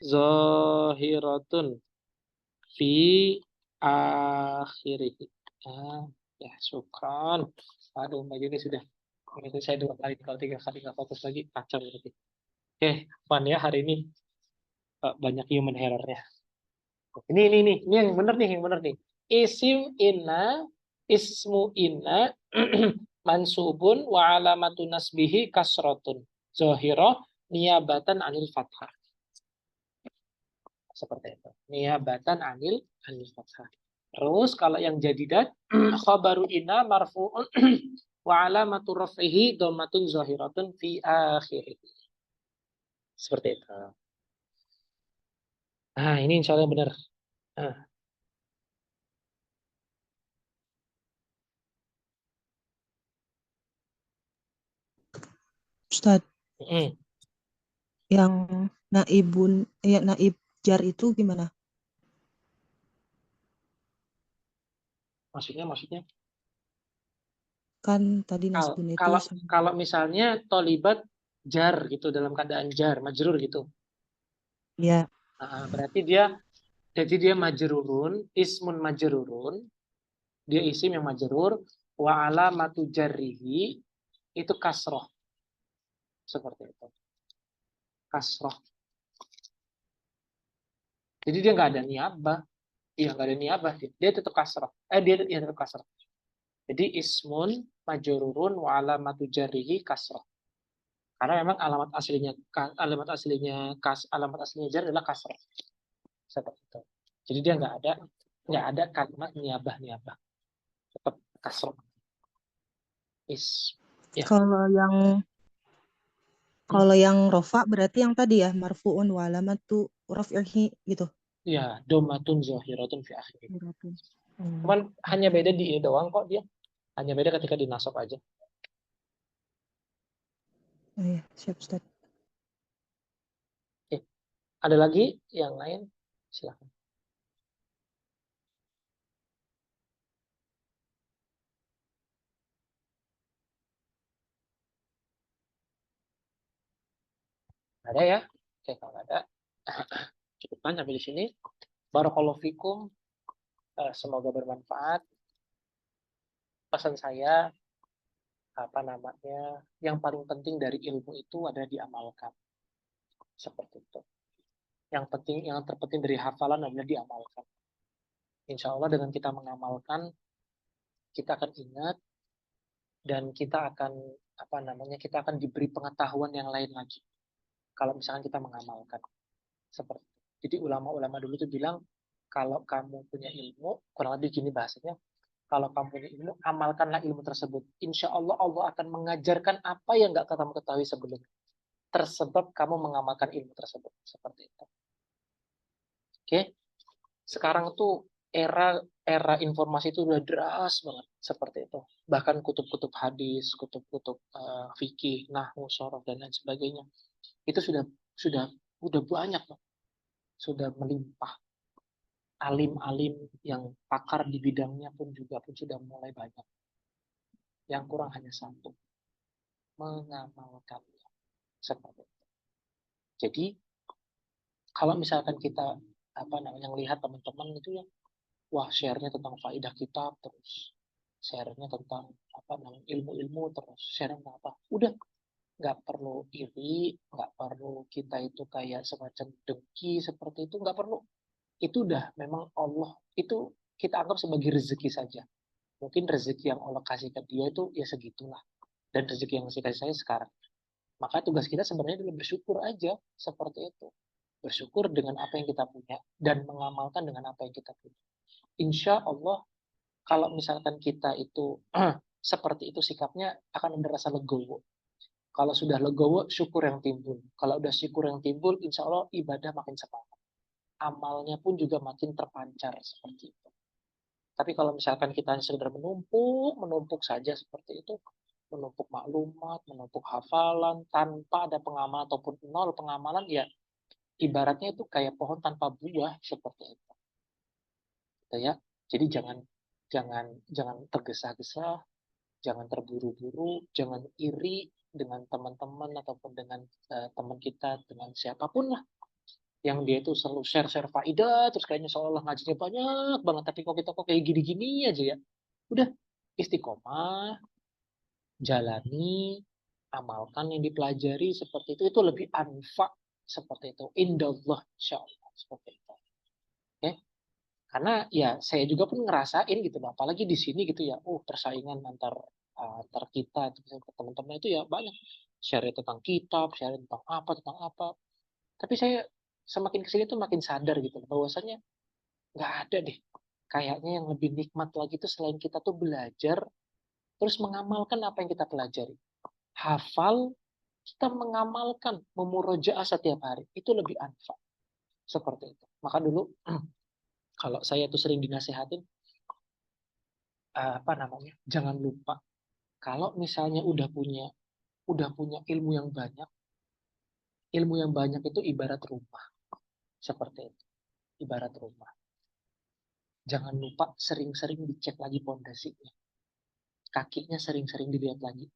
Speaker 1: zahiratun fi akhirih. Ya, syukran. Aduh, Mbak Yuni sudah mengikuti saya 2 kali, kalau 3 kali nggak fokus lagi, kacau berarti. Oke, Pan ya, hari ini banyak human error-nya. Ini yang benar nih, Ismu inna mansubun wa alamatu nasbihi kasrotun. Zohiroh niyabatan anil fathah. Seperti itu. Niyabatan anil fathah. Terus kalau yang jadidat, khabaru inna marfu'un wa alamatu raf'ihi dhammatun zahiratun fi akhirih. Seperti itu. Nah, ini insya Allah benar. Nah.
Speaker 4: Ustaz, yang naib jar itu gimana?
Speaker 1: Maksudnya?
Speaker 4: Kan tadi nasbun itu
Speaker 1: Kalau misalnya tolibat jar gitu, dalam keadaan jar, majrur gitu.
Speaker 4: ya.
Speaker 1: Berarti dia majrurun, ismun majrurun, dia isim yang majrur, wa alamatu jarrihi, itu kasroh. Seperti itu. Kasroh. Jadi dia nggak ada niabah. Iya, nggak ada niabah. Dia tetap kasroh. Dia tetap kasroh. Jadi ismun majrurun wa alamatu jarrihi kasroh. Karena memang alamat aslinya jar adalah kasroh. Seperti itu. Jadi dia nggak ada kalimat niabah. Tetap kasroh. Ya.
Speaker 4: Kalau yang rofa berarti yang tadi ya, marfu'un wa alamatu raf'ihi gitu.
Speaker 1: Ya, domatun zahiratun fi akhir. Cuman hanya beda di ini doang kok dia. Hanya beda ketika dinasab aja.
Speaker 4: Oh iya, siap Ustaz.
Speaker 1: Oke. Ada lagi yang lain? Silakan. Ada ya? Oke, kalau ada cukupkan sampai di sini. Barakallahu fikum. Semoga bermanfaat. Pesan saya, yang paling penting dari ilmu itu adalah diamalkan. Seperti itu. Yang terpenting dari hafalan adalah diamalkan. Insya Allah dengan kita mengamalkan, kita akan ingat dan kita akan diberi pengetahuan yang lain lagi. Kalau misalkan kita mengamalkan. Seperti itu. Jadi ulama-ulama dulu tuh bilang, kalau kamu punya ilmu, kurang lebih gini bahasanya, kalau kamu punya ilmu, amalkanlah ilmu tersebut. Insya Allah Allah akan mengajarkan apa yang nggak kamu ketahui sebelumnya. Tersebab kamu mengamalkan ilmu tersebut. Seperti itu. Oke? Sekarang tuh era informasi itu udah deras banget. Seperti itu. Bahkan kutub-kutub hadis, kutub-kutub fikih, nahwu, shoroh, dan lain sebagainya. Itu sudah banyak, sudah melimpah. Alim-alim yang pakar di bidangnya pun sudah mulai banyak. Yang kurang hanya satu, mengamalkannya. Seperti itu. Jadi kalau misalkan kita lihat teman-teman itu ya, wah share-nya tentang faedah kitab, terus share-nya tentang ilmu-ilmu, terus share tentang apa, udah nggak perlu iri, nggak perlu kita itu kayak semacam dengki seperti itu, nggak perlu. Itu udah memang Allah itu kita anggap sebagai rezeki saja. Mungkin rezeki yang Allah kasih ke dia itu ya segitulah. dan rezeki yang dikasih saya sekarang. Maka tugas kita sebenarnya adalah bersyukur aja seperti itu. Bersyukur dengan apa yang kita punya dan mengamalkan dengan apa yang kita punya. Insya Allah kalau misalkan kita itu seperti itu sikapnya akan ada rasa legowo. Kalau sudah legowo, syukur yang timbul. Kalau udah syukur yang timbul, insya Allah ibadah makin semangat. Amalnya pun juga makin terpancar seperti itu. Tapi kalau misalkan kita hanya sekedar menumpuk saja seperti itu, menumpuk maklumat, menumpuk hafalan, tanpa ada pengamalan ataupun nol pengamalan, ya ibaratnya itu kayak pohon tanpa buah seperti itu. Gitu ya. Jadi jangan tergesa-gesa, jangan terburu-buru, jangan iri dengan teman-teman ataupun dengan teman kita, dengan siapapun lah yang dia itu selalu share faidah, terus kayaknya seolah ngajinya banyak banget, tapi kok kita kok kayak gini-gini aja ya. Udah istiqomah, jalani, amalkan yang dipelajari seperti itu lebih anfa seperti itu. Indallah insyaallah seperti itu. Oke? Karena ya saya juga pun ngerasain gitu, apalagi di sini gitu ya. Persaingan antar kita teman-teman itu ya banyak share tentang kitab, share tentang apa. Tapi saya semakin kesini tuh makin sadar gitu bahwasanya nggak ada deh kayaknya yang lebih nikmat lagi tuh selain kita tuh belajar terus mengamalkan apa yang kita pelajari. Hafal, kita mengamalkan, memurojaah setiap hari, itu lebih anfa seperti itu. Maka dulu kalau saya tuh sering dinasehatin jangan lupa kalau misalnya udah punya ilmu yang banyak itu ibarat rumah seperti itu, ibarat rumah. Jangan lupa sering-sering dicek lagi pondasinya. Kakinya sering-sering dilihat lagi.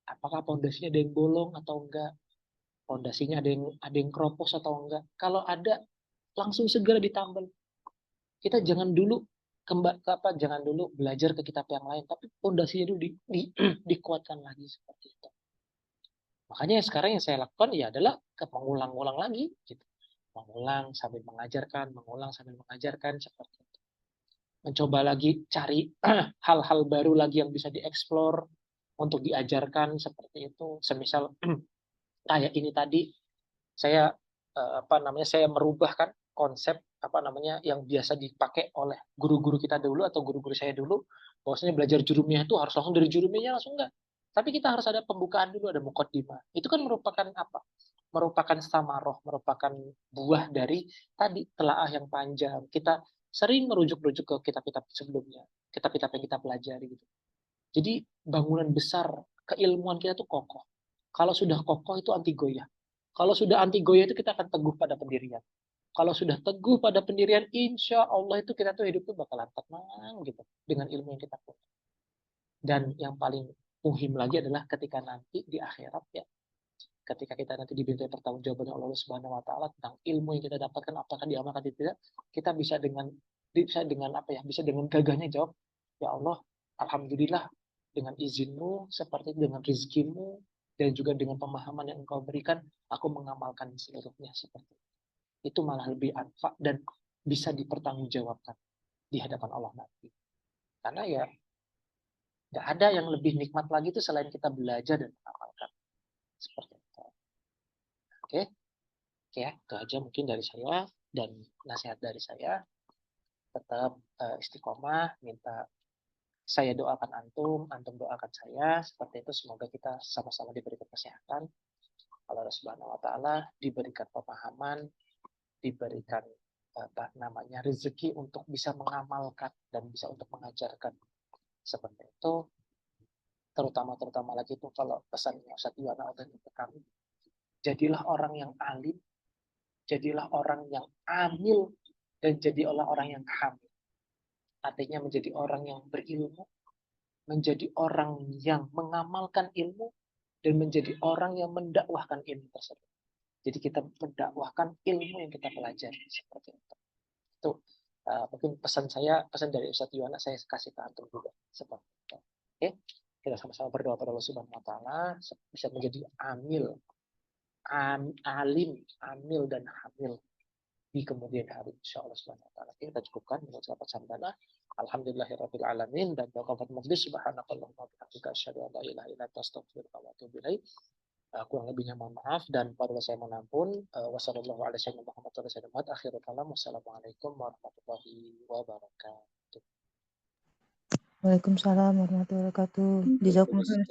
Speaker 1: Apakah pondasinya ada yang bolong atau enggak? Pondasinya ada yang keropos atau enggak? Kalau ada, langsung segera ditambal. Kita jangan dulu jangan dulu belajar ke kitab yang lain, tapi pondasinya dulu dikuatkan lagi seperti itu. Makanya sekarang yang saya lakukan ya adalah mengulang-ulang lagi, gitu. Mengulang sambil mengajarkan seperti itu. Mencoba lagi cari hal-hal baru lagi yang bisa dieksplor untuk diajarkan seperti itu. Semisal kayak ini tadi saya saya merubahkan konsep yang biasa dipakai oleh guru-guru kita dulu atau guru-guru saya dulu, bahwasanya belajar jurumiyah itu harus langsung dari jurumiyahnya langsung enggak. Tapi kita harus ada pembukaan dulu, ada muqaddimah. Itu kan merupakan apa? Merupakan samaroh, merupakan buah dari tadi telaah yang panjang. Kita sering merujuk-rujuk ke kitab-kitab sebelumnya, kitab-kitab yang kita pelajari gitu. Jadi bangunan besar keilmuan kita tuh kokoh. Kalau sudah kokoh itu anti goyah. Kalau sudah anti goyah itu kita akan teguh pada pendirian. Kalau sudah teguh pada pendirian, insya Allah itu kita tuh hidup tuh bakalan tenang gitu dengan ilmu yang kita punya. Dan yang paling muhim lagi adalah ketika nanti di akhirat ya, ketika kita nanti diminta pertanggungjawaban oleh Allah Subhanahu Wa Taala tentang ilmu yang kita dapatkan apakah diamalkan atau tidak, kita bisa dengan gagahnya jawab, ya Allah, alhamdulillah dengan izinmu, seperti dengan rezekimu, dan juga dengan pemahaman yang engkau berikan, aku mengamalkan seluruhnya seperti itu. Itu malah lebih anfa dan bisa dipertanggungjawabkan di hadapan Allah nanti. Karena ya nggak ada yang lebih nikmat lagi itu selain kita belajar dan mengamalkan seperti itu. Oke, ya itu aja mungkin dari saya dan nasihat dari saya. Tetap istiqomah, minta saya doakan antum doakan saya, seperti itu. Semoga kita sama-sama diberikan kesehatan, Allah Subhanahu Wa Taala diberikan pemahaman, diberikan rezeki untuk bisa mengamalkan dan bisa untuk mengajarkan seperti itu. Terutama lagi itu kalau pesannya Ustaz Iwana untuk kami, jadilah orang yang alim, jadilah orang yang amil, dan jadilah orang yang hamil. Artinya menjadi orang yang berilmu, menjadi orang yang mengamalkan ilmu, dan menjadi orang yang mendakwahkan ilmu tersebut. Jadi kita mendakwahkan ilmu yang kita pelajari seperti itu. Itu mungkin pesan dari Ustadz Yuwana saya kasih ke antum juga seperti itu. Oke, kita sama-sama berdoa pada Allah Subhanahu Wa Taala bisa menjadi alim, amil dan hamil di kemudian hari, insyaallah subhanahu wa ta'ala. Kita cukupkan dengan sahabat samdana. Alhamdulillahirabbil alamin, dan waqafat majlis, subhanakallahumma wa bihamdika asyhadu an la ilaha illa anta astaghfiruka wa atubu ilaik. Kurang lebihnya mohon maaf, dan apabila saya menampun, wassallallahu ala sayyidina Muhammad wa ala sayyidina Muhammad, akhirul kalam, wassalamualaikum warahmatullahi wabarakatuh.
Speaker 4: Waalaikumsalam warahmatullahi wabarakatuh. Jazakumullah khairan.